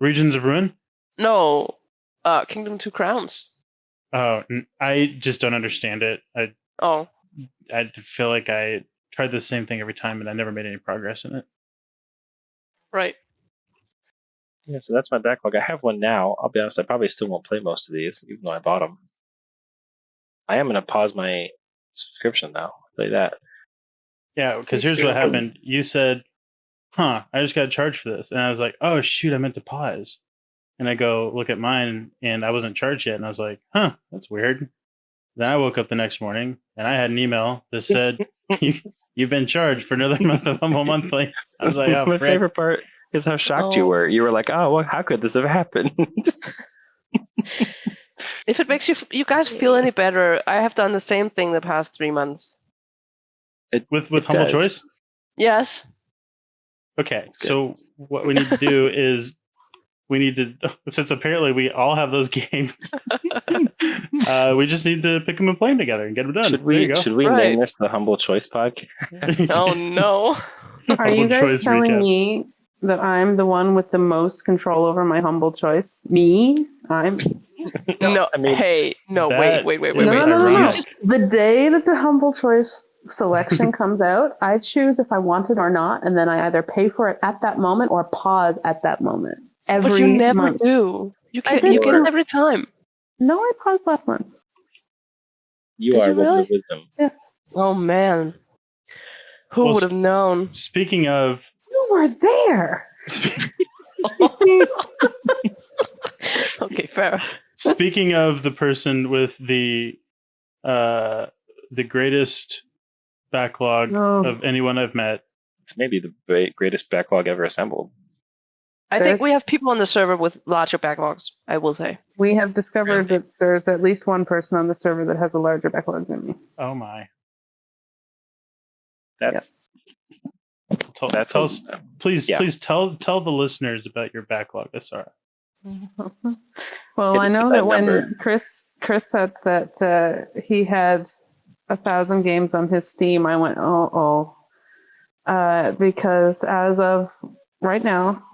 [SPEAKER 1] Regions of Ruin?
[SPEAKER 2] No. Kingdom Two Crowns.
[SPEAKER 1] Oh, I just don't understand it. I feel like I tried the same thing every time, and I never made any progress in it.
[SPEAKER 2] Right.
[SPEAKER 3] Yeah, so that's my backlog. I have one now. I'll be honest, I probably still won't play most of these, even though I bought them. I am going to pause my subscription now. I'll tell you that.
[SPEAKER 1] Yeah, because here's what happened. You said, I just got charged for this. And I was like, oh, shoot, I meant to pause. And I go look at mine, and I wasn't charged yet. And I was like, that's weird. Then I woke up the next morning, and I had an email that said, you've been charged for another month of Humble Monthly. I was like, oh,
[SPEAKER 3] my favorite part is how shocked you were. You were like, oh, well, how could this have happened?
[SPEAKER 2] If it makes you guys feel any better, I have done the same thing the past 3 months.
[SPEAKER 1] With Humble Choice?
[SPEAKER 2] Yes.
[SPEAKER 1] Okay, so what we need to do is since apparently we all have those games, we just need to pick them and play them together and get them done.
[SPEAKER 3] Should we name this the Humble Choice Podcast?
[SPEAKER 2] Oh no!
[SPEAKER 4] Are you guys telling me that I'm the one with the most control over my Humble Choice? Me?
[SPEAKER 2] No. I mean, hey, no, wait.
[SPEAKER 4] No. The day that the Humble Choice selection comes out, I choose if I want it or not, and then I either pay for it at that moment or pause at that moment. But
[SPEAKER 2] you never
[SPEAKER 4] month.
[SPEAKER 2] do. You get it every time.
[SPEAKER 4] No, I paused last month.
[SPEAKER 3] You are woman of wisdom.
[SPEAKER 4] Yeah.
[SPEAKER 2] Oh man, who would have known?
[SPEAKER 1] Speaking of,
[SPEAKER 4] you were there.
[SPEAKER 2] Okay, fair.
[SPEAKER 1] Speaking of the person with the greatest backlog of anyone I've met,
[SPEAKER 3] it's maybe the greatest backlog ever assembled.
[SPEAKER 2] I think we have people on the server with larger backlogs, I will say.
[SPEAKER 4] We have discovered that there's at least one person on the server that has a larger backlog than me.
[SPEAKER 1] Oh my.
[SPEAKER 3] That's
[SPEAKER 1] please tell the listeners about your backlog, Sarah.
[SPEAKER 4] Well, I know that when Chris said that he had 1,000 games on his Steam, I went, because as of right now,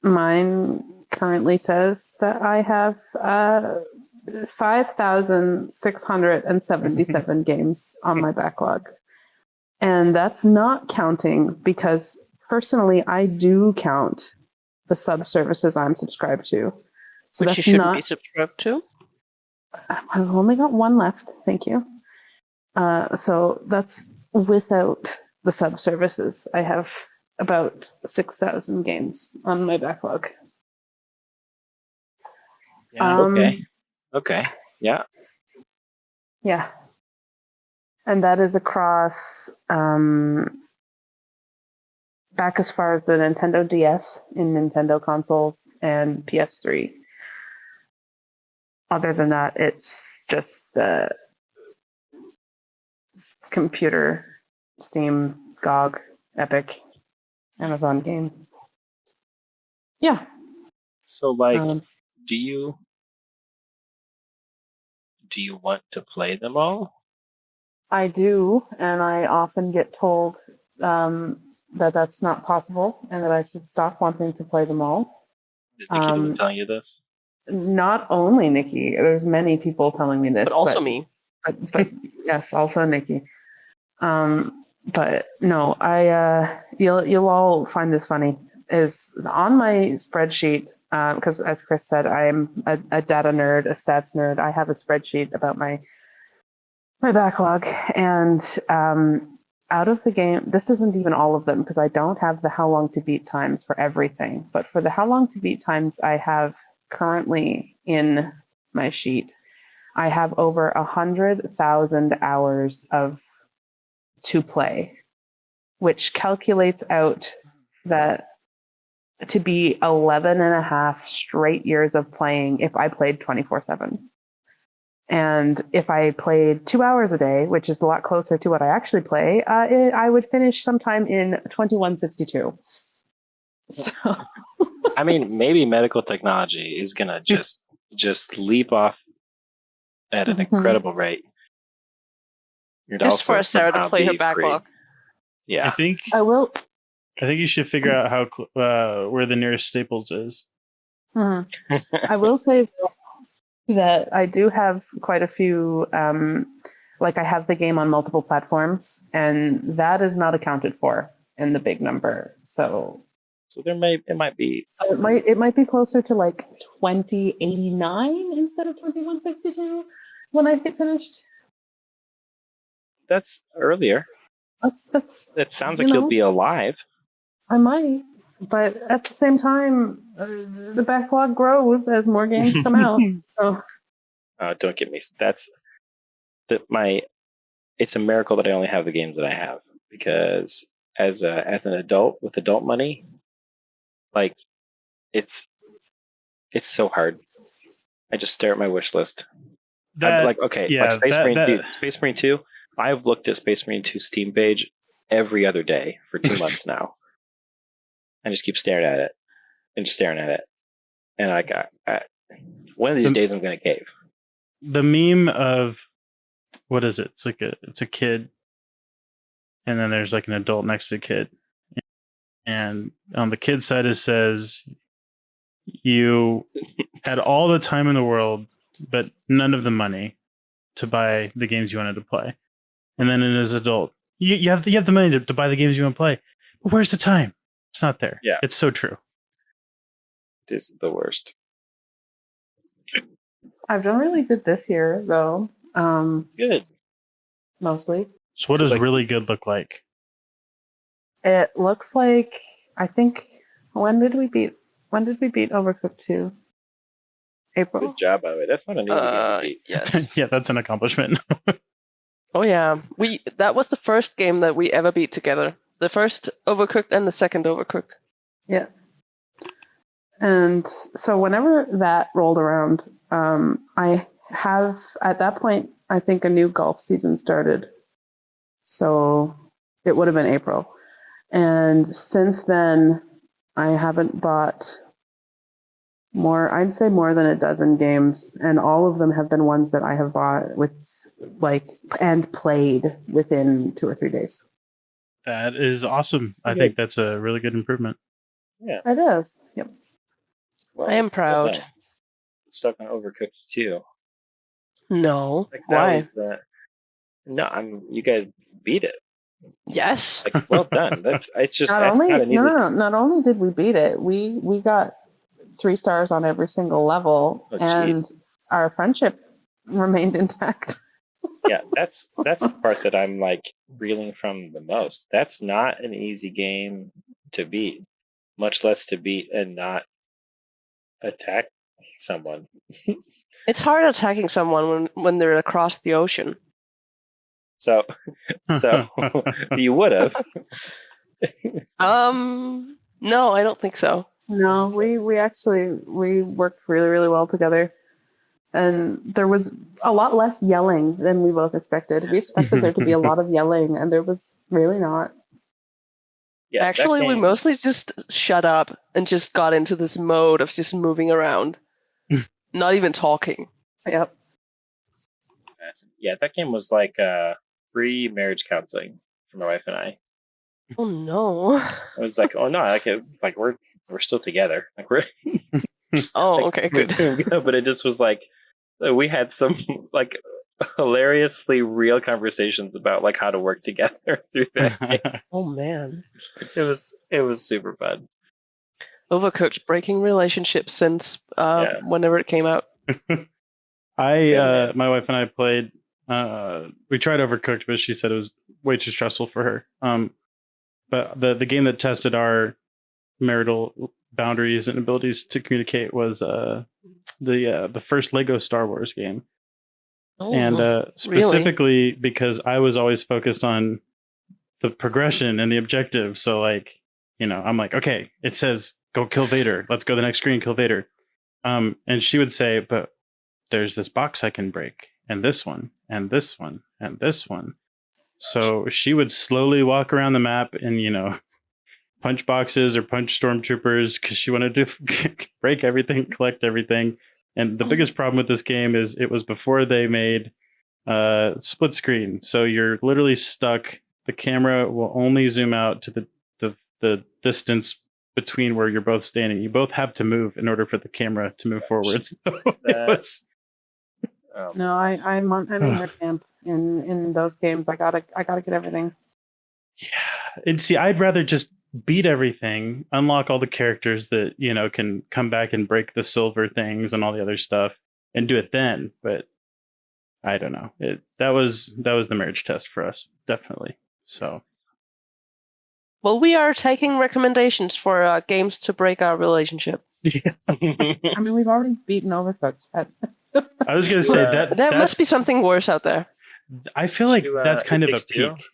[SPEAKER 4] mine currently says that I have 5,677 games on my backlog. And that's not counting because personally I do count the sub-services I'm subscribed to. So
[SPEAKER 2] which you shouldn't be subscribed to?
[SPEAKER 4] I've only got one left, thank you. So that's without the sub-services. I have about 6,000 games on my backlog.
[SPEAKER 3] Yeah, okay. Yeah.
[SPEAKER 4] Yeah. And that is across back as far as the Nintendo DS in Nintendo consoles and PS3. Other than that, it's just computer, Steam, GOG, Epic, Amazon game. Yeah.
[SPEAKER 3] So, like, do you want to play them all?
[SPEAKER 4] I do, and I often get told that that's not possible, and that I should stop wanting to play them all.
[SPEAKER 3] Is Nikki the one telling you this?
[SPEAKER 4] Not only Nikki, there's many people telling me this,
[SPEAKER 2] but also me.
[SPEAKER 4] But yes, also Nikki. But no, you'll all find this funny. Is on my spreadsheet, because as Chris said, I'm a data nerd, a stats nerd. I have a spreadsheet about my backlog, and out of the game, this isn't even all of them because I don't have the how long to beat times for everything. But for the how long to beat times I have currently in my sheet, I have over 100,000 hours to play, which calculates out that to be 11 and a half straight years of playing if I played 24/7. And if I played 2 hours a day, which is a lot closer to what I actually play, I would finish sometime in 2162. So.
[SPEAKER 3] I mean, maybe medical technology is gonna just leap off at an incredible rate.
[SPEAKER 2] Just for Sarah to play her backlog.
[SPEAKER 3] Yeah,
[SPEAKER 1] I think you should figure out how where the nearest Staples is.
[SPEAKER 4] I will say that I do have quite a few. Like I have the game on multiple platforms, and that is not accounted for in the big number. So
[SPEAKER 3] it might be.
[SPEAKER 4] So it might be closer to like 2089 instead of 2162 when I get finished.
[SPEAKER 3] That's earlier. It sounds like you'll be alive.
[SPEAKER 4] I might, but at the same time, the backlog grows as more games come out. So,
[SPEAKER 3] don't get me. It's a miracle that I only have the games that I have, because as an adult with adult money, like it's so hard. I just stare at my wish list. I'm like, okay, like Space Marine 2. I've looked at Space Marine 2 Steam page every other day for 2 months now. I just keep staring at it and just staring at it. And one of these days I'm going to cave.
[SPEAKER 1] The meme of, what is it? It's a kid, and then there's like an adult next to the kid. And on the kid's side, it says, you had all the time in the world, but none of the money to buy the games you wanted to play. And then as an adult, you have the money to buy the games you want to play. But where's the time? It's not there.
[SPEAKER 3] Yeah.
[SPEAKER 1] It's so true.
[SPEAKER 3] It is the worst.
[SPEAKER 4] I've done really good this year, though.
[SPEAKER 3] Good.
[SPEAKER 4] Mostly.
[SPEAKER 1] So what does really good look like?
[SPEAKER 4] It looks like, I think, when did we beat Overcooked 2? April?
[SPEAKER 3] Good job, by the way. That's not an easy game to beat.
[SPEAKER 2] Yes.
[SPEAKER 1] Yeah, that's an accomplishment.
[SPEAKER 2] Oh yeah, that was the first game that we ever beat together. The first Overcooked and the second Overcooked.
[SPEAKER 4] Yeah. And so whenever that rolled around, I have, at that point, I think a new golf season started. So it would have been April. And since then, I haven't bought I'd say more than a dozen games, and all of them have been ones that I have bought and played within 2 or 3 days.
[SPEAKER 1] That is awesome. I think that's a really good improvement.
[SPEAKER 3] Yeah.
[SPEAKER 4] It is. Yep.
[SPEAKER 2] Well, I am proud.
[SPEAKER 3] Well, stuck on Overcooked 2.
[SPEAKER 2] No. Why?
[SPEAKER 3] You guys beat it.
[SPEAKER 2] Yes.
[SPEAKER 3] Like, well done.
[SPEAKER 4] Not only did we beat it, we got 3 stars on every single level, and our friendship remained intact.
[SPEAKER 3] Yeah, that's the part that I'm like reeling from the most. That's not an easy game to beat, much less to beat and not attack someone.
[SPEAKER 2] It's hard attacking someone when they're across the ocean.
[SPEAKER 3] So you would have.
[SPEAKER 2] No, I don't think so.
[SPEAKER 4] No, we worked really, really well together. And there was a lot less yelling than we both expected. We expected there to be a lot of yelling, and there was really not.
[SPEAKER 3] Yeah, that
[SPEAKER 2] Actually, we
[SPEAKER 3] game-
[SPEAKER 2] mostly just shut up and just got into this mode of just moving around, not even talking.
[SPEAKER 4] Yep.
[SPEAKER 3] Yeah, that game was like free marriage counseling for my wife and I.
[SPEAKER 2] Oh no.
[SPEAKER 3] It was like, oh no, like we're still together. Like we're
[SPEAKER 2] Oh,
[SPEAKER 3] like,
[SPEAKER 2] okay, good.
[SPEAKER 3] But it just was like we had some like hilariously real conversations about like how to work together through that game.
[SPEAKER 2] Oh man.
[SPEAKER 3] It was super fun.
[SPEAKER 2] Overcooked breaking relationships since whenever it came out.
[SPEAKER 1] My wife and I played. We tried Overcooked, but she said it was way too stressful for her. But the game that tested our marital boundaries and abilities to communicate was the first Lego Star Wars game.
[SPEAKER 2] Oh,
[SPEAKER 1] And specifically because I was always focused on the progression and the objective. So like, I'm like, okay, it says go kill Vader. Let's go to the next screen, kill Vader. And she would say, but there's this box I can break, and this one, and this one, and this one. So she would slowly walk around the map and, punch boxes or punch stormtroopers because she wanted to break everything, collect everything. And the biggest problem with this game is it was before they made split screen. So you're literally stuck. The camera will only zoom out to the distance between where you're both standing. You both have to move in order for the camera to move forward. So
[SPEAKER 4] No, I'm in your camp in those games. I gotta get everything.
[SPEAKER 1] Yeah, and see, I'd rather just beat everything, unlock all the characters that can come back and break the silver things and all the other stuff, and do it then. But I don't know. That was the marriage test for us, definitely. So,
[SPEAKER 2] well, we are taking recommendations for games to break our relationship.
[SPEAKER 1] yeah.
[SPEAKER 4] I mean, we've already beaten Overcooked.
[SPEAKER 1] I was gonna say that
[SPEAKER 2] There must be something worse out there.
[SPEAKER 1] I feel like that's kind of a
[SPEAKER 3] Two.
[SPEAKER 1] peak.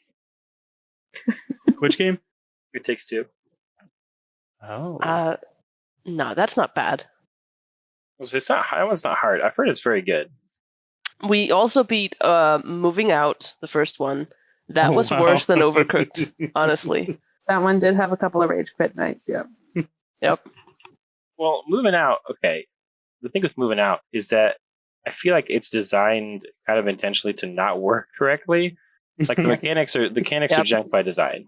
[SPEAKER 1] Which game?
[SPEAKER 3] It Takes Two.
[SPEAKER 1] Oh,
[SPEAKER 2] No, that's not bad.
[SPEAKER 3] It's not. That one's not hard. I've heard it's very good.
[SPEAKER 2] We also beat Moving Out, the first one. That
[SPEAKER 1] Oh,
[SPEAKER 2] was
[SPEAKER 1] wow.
[SPEAKER 2] worse than Overcooked, honestly.
[SPEAKER 4] That one did have a couple of rage quit nights. Yeah.
[SPEAKER 2] Yep.
[SPEAKER 3] Well, Moving Out. Okay, the thing with Moving Out is that I feel like it's designed kind of intentionally to not work correctly. Like the mechanics are
[SPEAKER 2] Yep.
[SPEAKER 3] junk by design.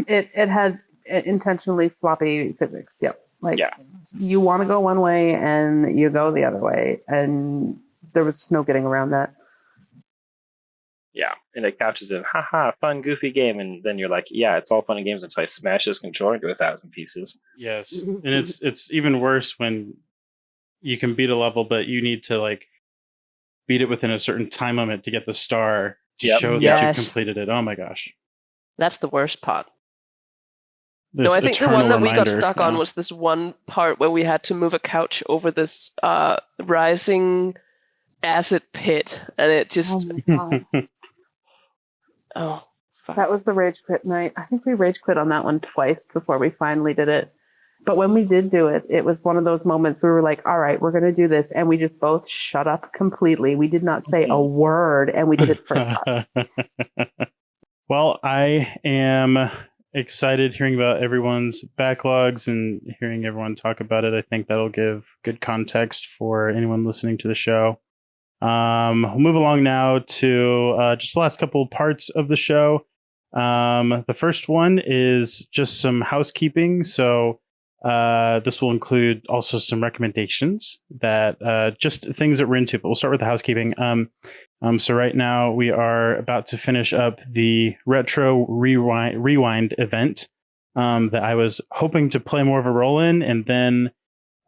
[SPEAKER 4] It had intentionally floppy physics. Yep. Like
[SPEAKER 3] Yeah.
[SPEAKER 4] you want to go one way and you go the other way, and there was just no getting around that.
[SPEAKER 3] Yeah, and it couches in haha, fun, goofy game, and then you're like, yeah, it's all fun and games until I smash this controller into 1,000 pieces.
[SPEAKER 1] yes, and it's even worse when you can beat a level, but you need to like beat it within a certain time limit to get the star to
[SPEAKER 3] Yep.
[SPEAKER 1] show that
[SPEAKER 2] Yes.
[SPEAKER 1] you completed it. Oh my gosh!
[SPEAKER 2] That's the worst part.
[SPEAKER 1] This
[SPEAKER 2] No, I think the one
[SPEAKER 1] eternal
[SPEAKER 2] that we got
[SPEAKER 1] reminder,
[SPEAKER 2] stuck on
[SPEAKER 1] yeah.
[SPEAKER 2] was this one part where we had to move a couch over this rising acid pit, and it just
[SPEAKER 4] Oh my God.
[SPEAKER 2] fuck.
[SPEAKER 4] That was the rage quit night. I think we rage quit on that one twice before we finally did it. But when we did do it, it was one of those moments we were like, all right, we're going to do this. And we just both shut up completely. We did not say a word, and we did it first time.
[SPEAKER 1] Well, I am excited hearing about everyone's backlogs and hearing everyone talk about it. I think that'll give good context for anyone listening to the show. We'll move along now to just the last couple parts of the show. The first one is just some housekeeping. So this will include also some recommendations that just things that we're into, but we'll start with the housekeeping. So right now we are about to finish up the Retro Rewind event that I was hoping to play more of a role in, and then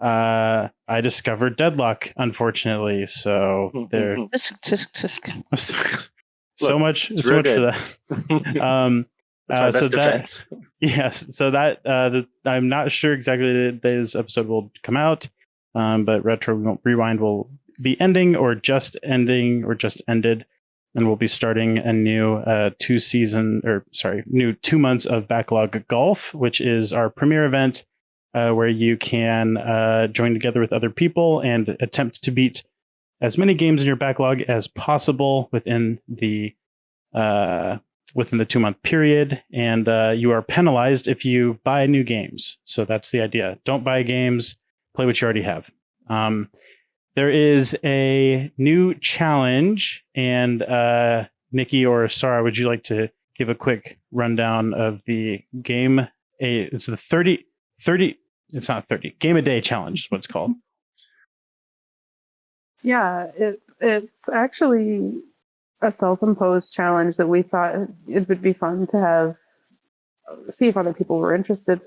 [SPEAKER 1] I discovered Deadlock, unfortunately. So there, so much for that.
[SPEAKER 3] That's my best
[SPEAKER 1] so
[SPEAKER 3] defense.
[SPEAKER 1] yes, so that I'm not sure exactly that this episode will come out, but Retro Rewind will be ending or just ending or just ended, and we'll be starting a new 2 months of Backlog Golf, which is our premier event where you can join together with other people and attempt to beat as many games in your backlog as possible within the within the 2-month period, and you are penalized if you buy new games. So that's the idea. Don't buy games, play what you already have. There is a new challenge, and Nikki or Sarah, would you like to give a quick rundown of the game? It's the 30, it's not 30, game a day challenge is what it's called.
[SPEAKER 4] Yeah, it's actually a self-imposed challenge that we thought it would be fun to have, see if other people were interested.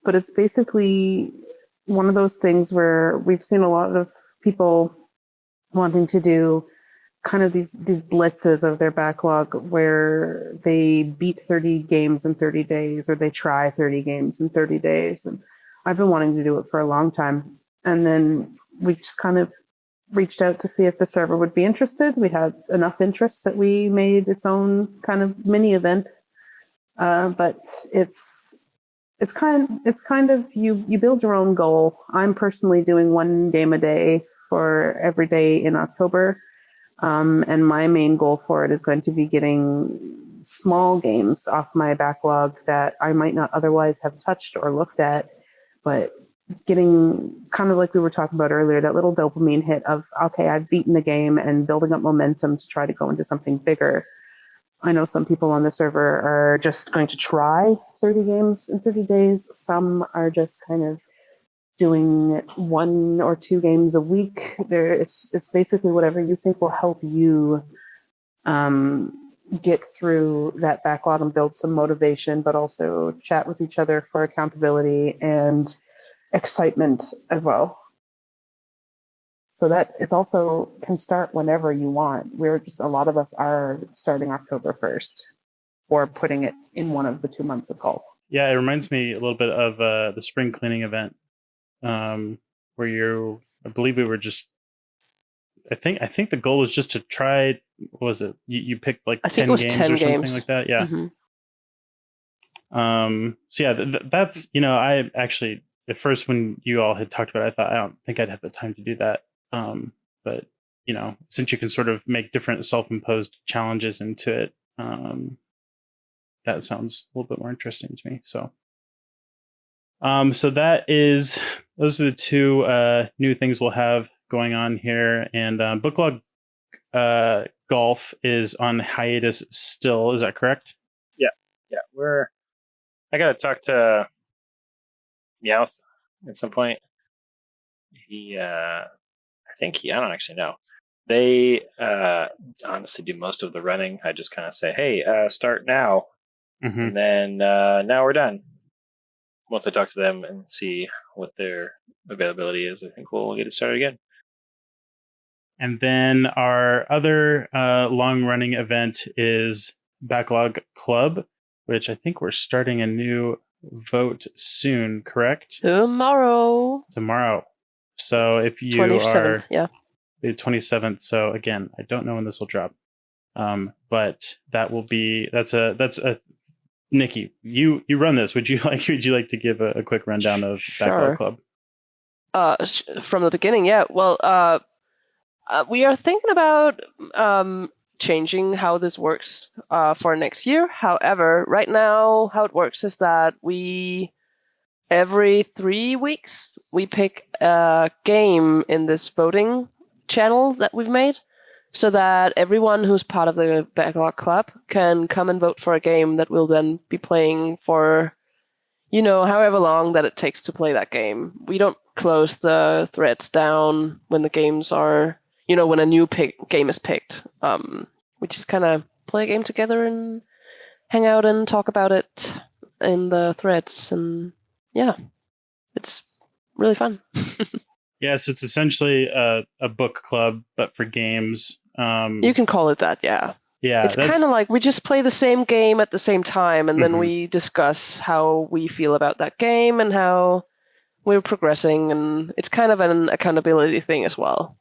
[SPEAKER 4] But it's basically one of those things where we've seen a lot of people wanting to do kind of these blitzes of their backlog where they beat 30 games in 30 days, or they try 30 games in 30 days. And I've been wanting to do it for a long time. And then we just kind of reached out to see if the server would be interested. We had enough interest that we made its own kind of mini event. But it's kind of you build your own goal. I'm personally doing 1 game a day for every day in October. And my main goal for it is going to be getting small games off my backlog that I might not otherwise have touched or looked at, but getting kind of like we were talking about earlier, that little dopamine hit of, okay, I've beaten the game, and building up momentum to try to go into something bigger. I know some people on the server are just going to try 30 games in 30 days. Some are just kind of doing 1 or 2 games a week. It's basically whatever you think will help you get through that backlog and build some motivation, but also chat with each other for accountability and excitement as well. So that it also can start whenever you want. A lot of us are starting October 1st or putting it in one of the 2 months of golf.
[SPEAKER 1] Yeah, it reminds me a little bit of the spring cleaning event, where I believe we were just, I think the goal was just to try, what was it? You picked like 10 games
[SPEAKER 2] 10
[SPEAKER 1] or something
[SPEAKER 2] games.
[SPEAKER 1] like that. Yeah.
[SPEAKER 2] Mm-hmm.
[SPEAKER 1] So yeah, that's, I actually, at first when you all had talked about it, I thought, I don't think I'd have the time to do that. But since you can sort of make different self-imposed challenges into it, that sounds a little bit more interesting to me. So, so those are the 2 new things we'll have going on here. And Backlog Golf is on hiatus still. Is that correct?
[SPEAKER 3] Yeah. I got to talk to Meowth at some point. I don't actually know. They honestly do most of the running. I just kind of say, hey, start now.
[SPEAKER 1] Mm-hmm.
[SPEAKER 3] And then now we're done. Once I talk to them and see what their availability is, I think we'll get it started again.
[SPEAKER 1] And then our other long-running event is Backlog Club, which I think we're starting a new vote soon, correct?
[SPEAKER 2] Tomorrow.
[SPEAKER 1] So if you
[SPEAKER 2] 27th,
[SPEAKER 1] are
[SPEAKER 2] yeah,
[SPEAKER 1] the 27th, so again, I don't know when this will drop, but that's a Nikki. You run this. Would you like to give a quick rundown of Backlog Club?
[SPEAKER 2] From the beginning, yeah. Well, we are thinking about changing how this works for next year. However, right now, how it works is that every 3 weeks, we pick a game in this voting channel that we've made, so that everyone who's part of the Backlog Club can come and vote for a game that we'll then be playing for, however long that it takes to play that game. We don't close the threads down when the games are, when a new game is picked. We just kind of play a game together and hang out and talk about it in the threads, and yeah, it's really fun.
[SPEAKER 1] Yes, it's essentially a book club, but for games.
[SPEAKER 2] You can call it that, yeah.
[SPEAKER 1] Yeah,
[SPEAKER 2] it's kind of like we just play the same game at the same time, and then
[SPEAKER 1] Mhm.
[SPEAKER 2] we discuss how we feel about that game and how we're progressing, and it's kind of an accountability thing as well.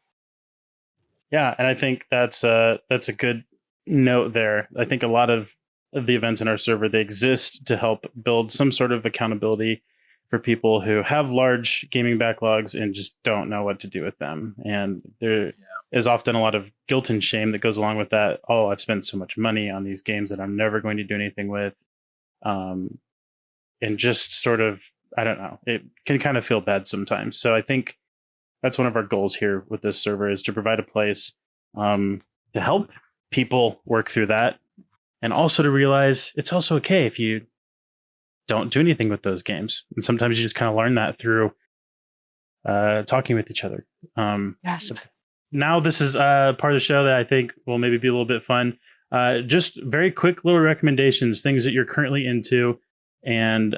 [SPEAKER 1] Yeah, and I think that's a good note there. I think a lot of the events in our server, they exist to help build some sort of accountability for people who have large gaming backlogs and just don't know what to do with them. And is often a lot of guilt and shame that goes along with that. Oh, I've spent so much money on these games that I'm never going to do anything with. And just sort of, I don't know, it can kind of feel bad sometimes. So I think that's one of our goals here with this server, is to provide a place to help people work through that. And also to realize it's also okay if you don't do anything with those games. And sometimes you just kind of learn that through talking with each other.
[SPEAKER 2] Yes.
[SPEAKER 1] Now this is part of the show that I think will maybe be a little bit fun. Just very quick little recommendations, things that you're currently into. And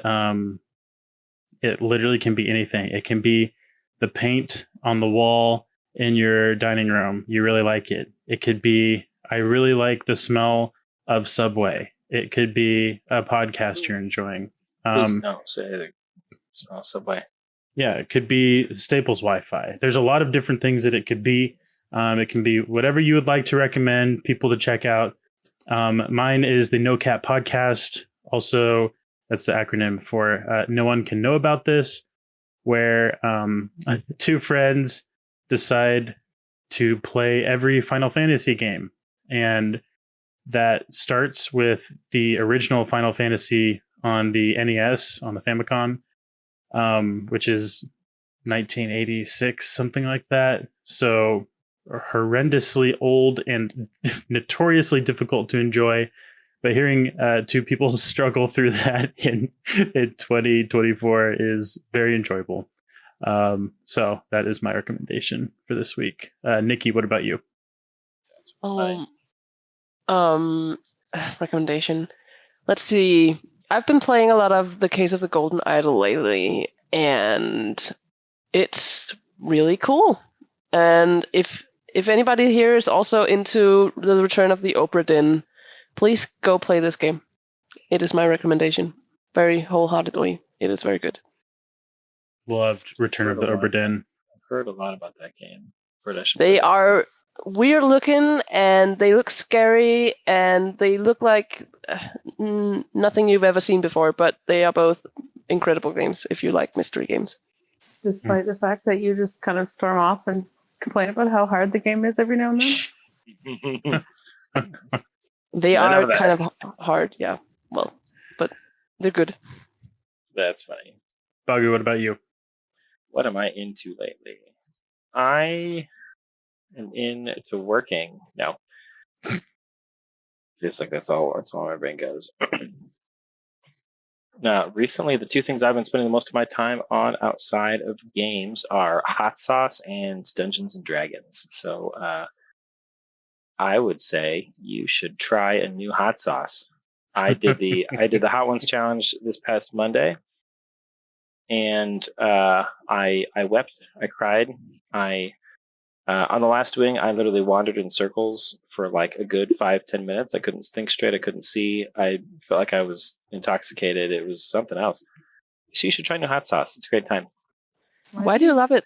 [SPEAKER 1] it literally can be anything. It can be the paint on the wall in your dining room. You really like it. It could be, I really like the smell of Subway. It could be a podcast you're enjoying.
[SPEAKER 3] Please no, say smell Subway.
[SPEAKER 1] Yeah, it could be Staples Wi-Fi. There's a lot of different things that it could be. It can be whatever you would like to recommend people to check out. Mine is the No Cap Podcast. Also, that's the acronym for No One Can Know About This, where two friends decide to play every Final Fantasy game. And that starts with the original Final Fantasy on the NES, on the Famicom, which is 1986, something like that. So horrendously old and notoriously difficult to enjoy. But hearing two people struggle through that in 2024 is very enjoyable. So that is my recommendation for this week. Nikki, what about you?
[SPEAKER 2] Recommendation. Let's see. I've been playing a lot of The Case of the Golden Idol lately, and it's really cool. And if anybody here is also into The Return of the Obra Dinn, please go play this game. It is my recommendation. Very wholeheartedly. It is very good.
[SPEAKER 1] Loved Return of the Obra Dinn.
[SPEAKER 3] I've heard a lot about that game.
[SPEAKER 2] They are weird looking, and they look scary, and they look like nothing you've ever seen before, but they are both incredible games if you like mystery games.
[SPEAKER 4] Despite the fact that you just kind of storm off and complain about how hard the game is every now and then.
[SPEAKER 2] They are kind of hard, yeah. Well, but they're good.
[SPEAKER 3] That's funny.
[SPEAKER 1] Bagu, what about you?
[SPEAKER 3] What am I into lately? I am into working. No. Just like that's all my brain goes. Now, recently, the two things I've been spending the most of my time on outside of games are hot sauce and Dungeons and Dragons. So I would say you should try a new hot sauce. I did the Hot Ones challenge this past Monday, and I wept, I cried, on the last wing, I literally wandered in circles for like a good 5-10 minutes. I couldn't think straight. I couldn't see. I felt like I was intoxicated. It was something else. So you should try new hot sauce. It's a great time.
[SPEAKER 2] Why do you love it?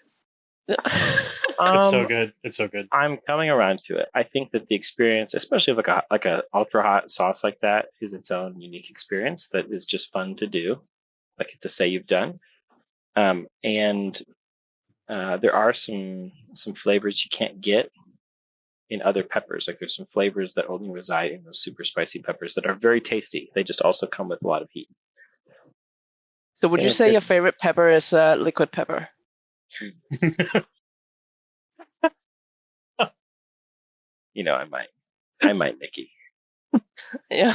[SPEAKER 1] It's so good. It's so good.
[SPEAKER 3] I'm coming around to it. I think that the experience, especially like a ultra hot sauce like that, is its own unique experience that is just fun to do, like to say you've done. And there are some flavors you can't get in other peppers. Like there's some flavors that only reside in those super spicy peppers that are very tasty. They just also come with a lot of heat.
[SPEAKER 2] So would you say your favorite pepper is liquid pepper?
[SPEAKER 3] You know, I might, Nikki.
[SPEAKER 2] Yeah.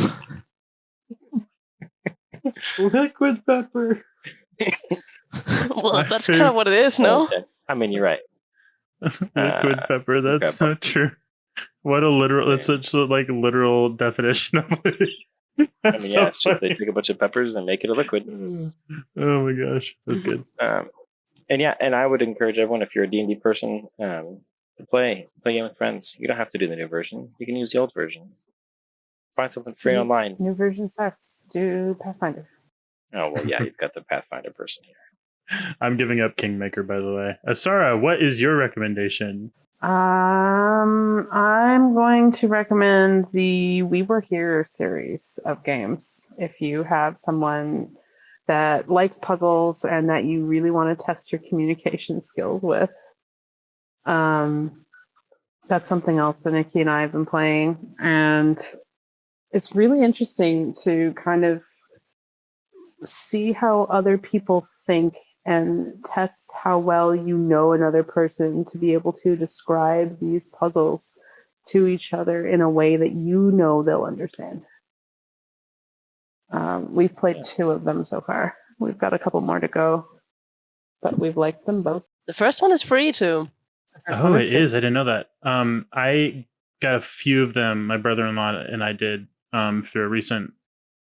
[SPEAKER 1] Liquid pepper.
[SPEAKER 2] Well, that's kind of what it is, no?
[SPEAKER 3] Okay. I mean, you're right.
[SPEAKER 1] Liquid pepper. That's not true. What a literal! That's such a literal definition of it.
[SPEAKER 3] I mean, yeah, it's just they take a bunch of peppers and make it a liquid.
[SPEAKER 1] Oh my gosh, that's good.
[SPEAKER 3] And I would encourage everyone, if you're a D&D person, to play a game with friends. You don't have to do the new version. You can use the old version. Find something free online.
[SPEAKER 4] New version sucks. Do Pathfinder.
[SPEAKER 3] Oh well, yeah, you've got the Pathfinder person here.
[SPEAKER 1] I'm giving up Kingmaker, by the way. Asara, what is your recommendation?
[SPEAKER 4] I'm going to recommend the We Were Here series of games. If you have someone that likes puzzles and that you really want to test your communication skills with, That's something else that Nikki and I have been playing, and it's really interesting to kind of see how other people think and test how well you know another person to be able to describe these puzzles to each other in a way that you know they'll understand. We've played 2 of them so far. We've got a couple more to go, but we've liked them both.
[SPEAKER 2] The first one is free too.
[SPEAKER 1] Oh, it is. I didn't know that. I got a few of them. My brother-in-law and I did through a recent.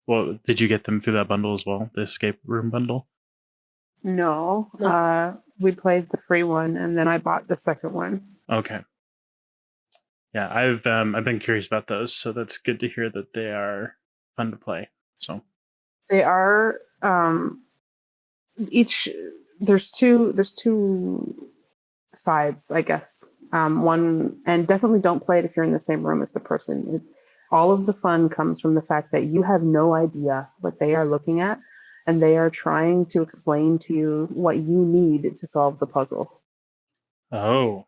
[SPEAKER 1] Well, did you get them through that bundle as well? The escape room bundle?
[SPEAKER 4] No. We played the free one, and then I bought the second one.
[SPEAKER 1] Okay. Yeah, I've been curious about those, so that's good to hear that they are fun to play. So
[SPEAKER 4] they are each. There's two sides, I guess. One, and definitely don't play it if you're in the same room as the person. All of the fun comes from the fact that you have no idea what they are looking at, and they are trying to explain to you what you need to solve the puzzle.
[SPEAKER 1] Oh,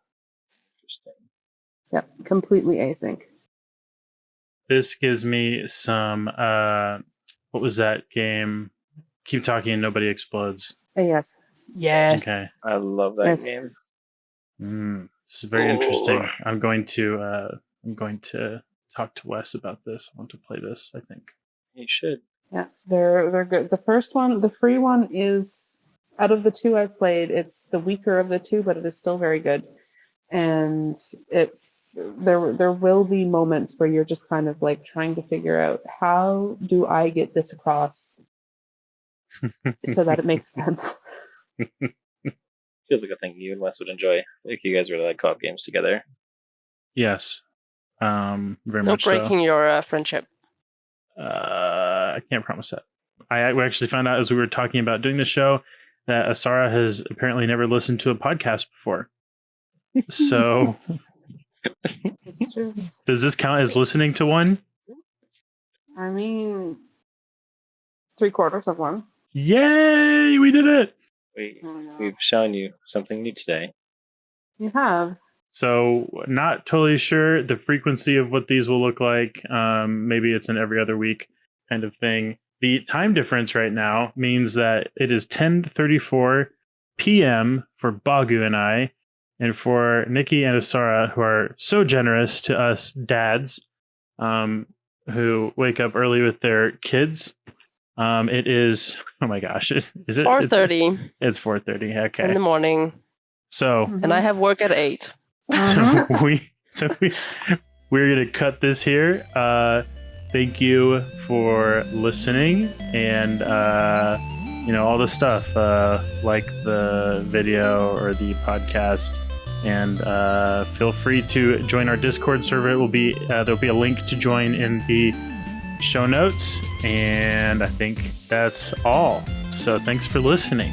[SPEAKER 1] interesting.
[SPEAKER 4] Yep, completely async.
[SPEAKER 1] This gives me some. What was that game? Keep talking and nobody explodes.
[SPEAKER 4] Yes. Yes.
[SPEAKER 1] Okay.
[SPEAKER 3] I love that game.
[SPEAKER 1] This is very interesting. I'm going to talk to Wes about this. I want to play this, I think.
[SPEAKER 3] You should.
[SPEAKER 4] Yeah, they're good. The first one, the free one, is out of the 2 I've played, it's the weaker of the 2, but it is still very good. And it's there will be moments where you're just kind of like trying to figure out, how do I get this across so that it makes sense.
[SPEAKER 3] Feels like a thing you and Wes would enjoy. Like you guys really like co-op games together.
[SPEAKER 1] Yes. Very
[SPEAKER 2] No
[SPEAKER 1] much
[SPEAKER 2] breaking
[SPEAKER 1] so.
[SPEAKER 2] your friendship.
[SPEAKER 1] I can't promise that. We actually found out as we were talking about doing the show that Asara has apparently never listened to a podcast before. So
[SPEAKER 4] It's true.
[SPEAKER 1] does this count as listening to one?
[SPEAKER 4] I mean, 3/4 of one.
[SPEAKER 1] Yay, we did it.
[SPEAKER 3] We've shown you something new today.
[SPEAKER 4] You have.
[SPEAKER 1] So not totally sure the frequency of what these will look like. Maybe it's an every other week kind of thing. The time difference right now means that it is 10:34 p.m. for Bagu and I, and for Nikki and Asara, who are so generous to us dads, who wake up early with their kids. It is, oh my gosh, is it
[SPEAKER 2] 4:30
[SPEAKER 1] It's 4:30. Okay.
[SPEAKER 2] in the morning,
[SPEAKER 1] So
[SPEAKER 2] and I have work at 8.
[SPEAKER 1] We're gonna cut this here. Thank you for listening, and all the stuff, like the video or the podcast, and feel free to join our Discord server. It will be there'll be a link to join in the show notes, and I think that's all. So thanks for listening.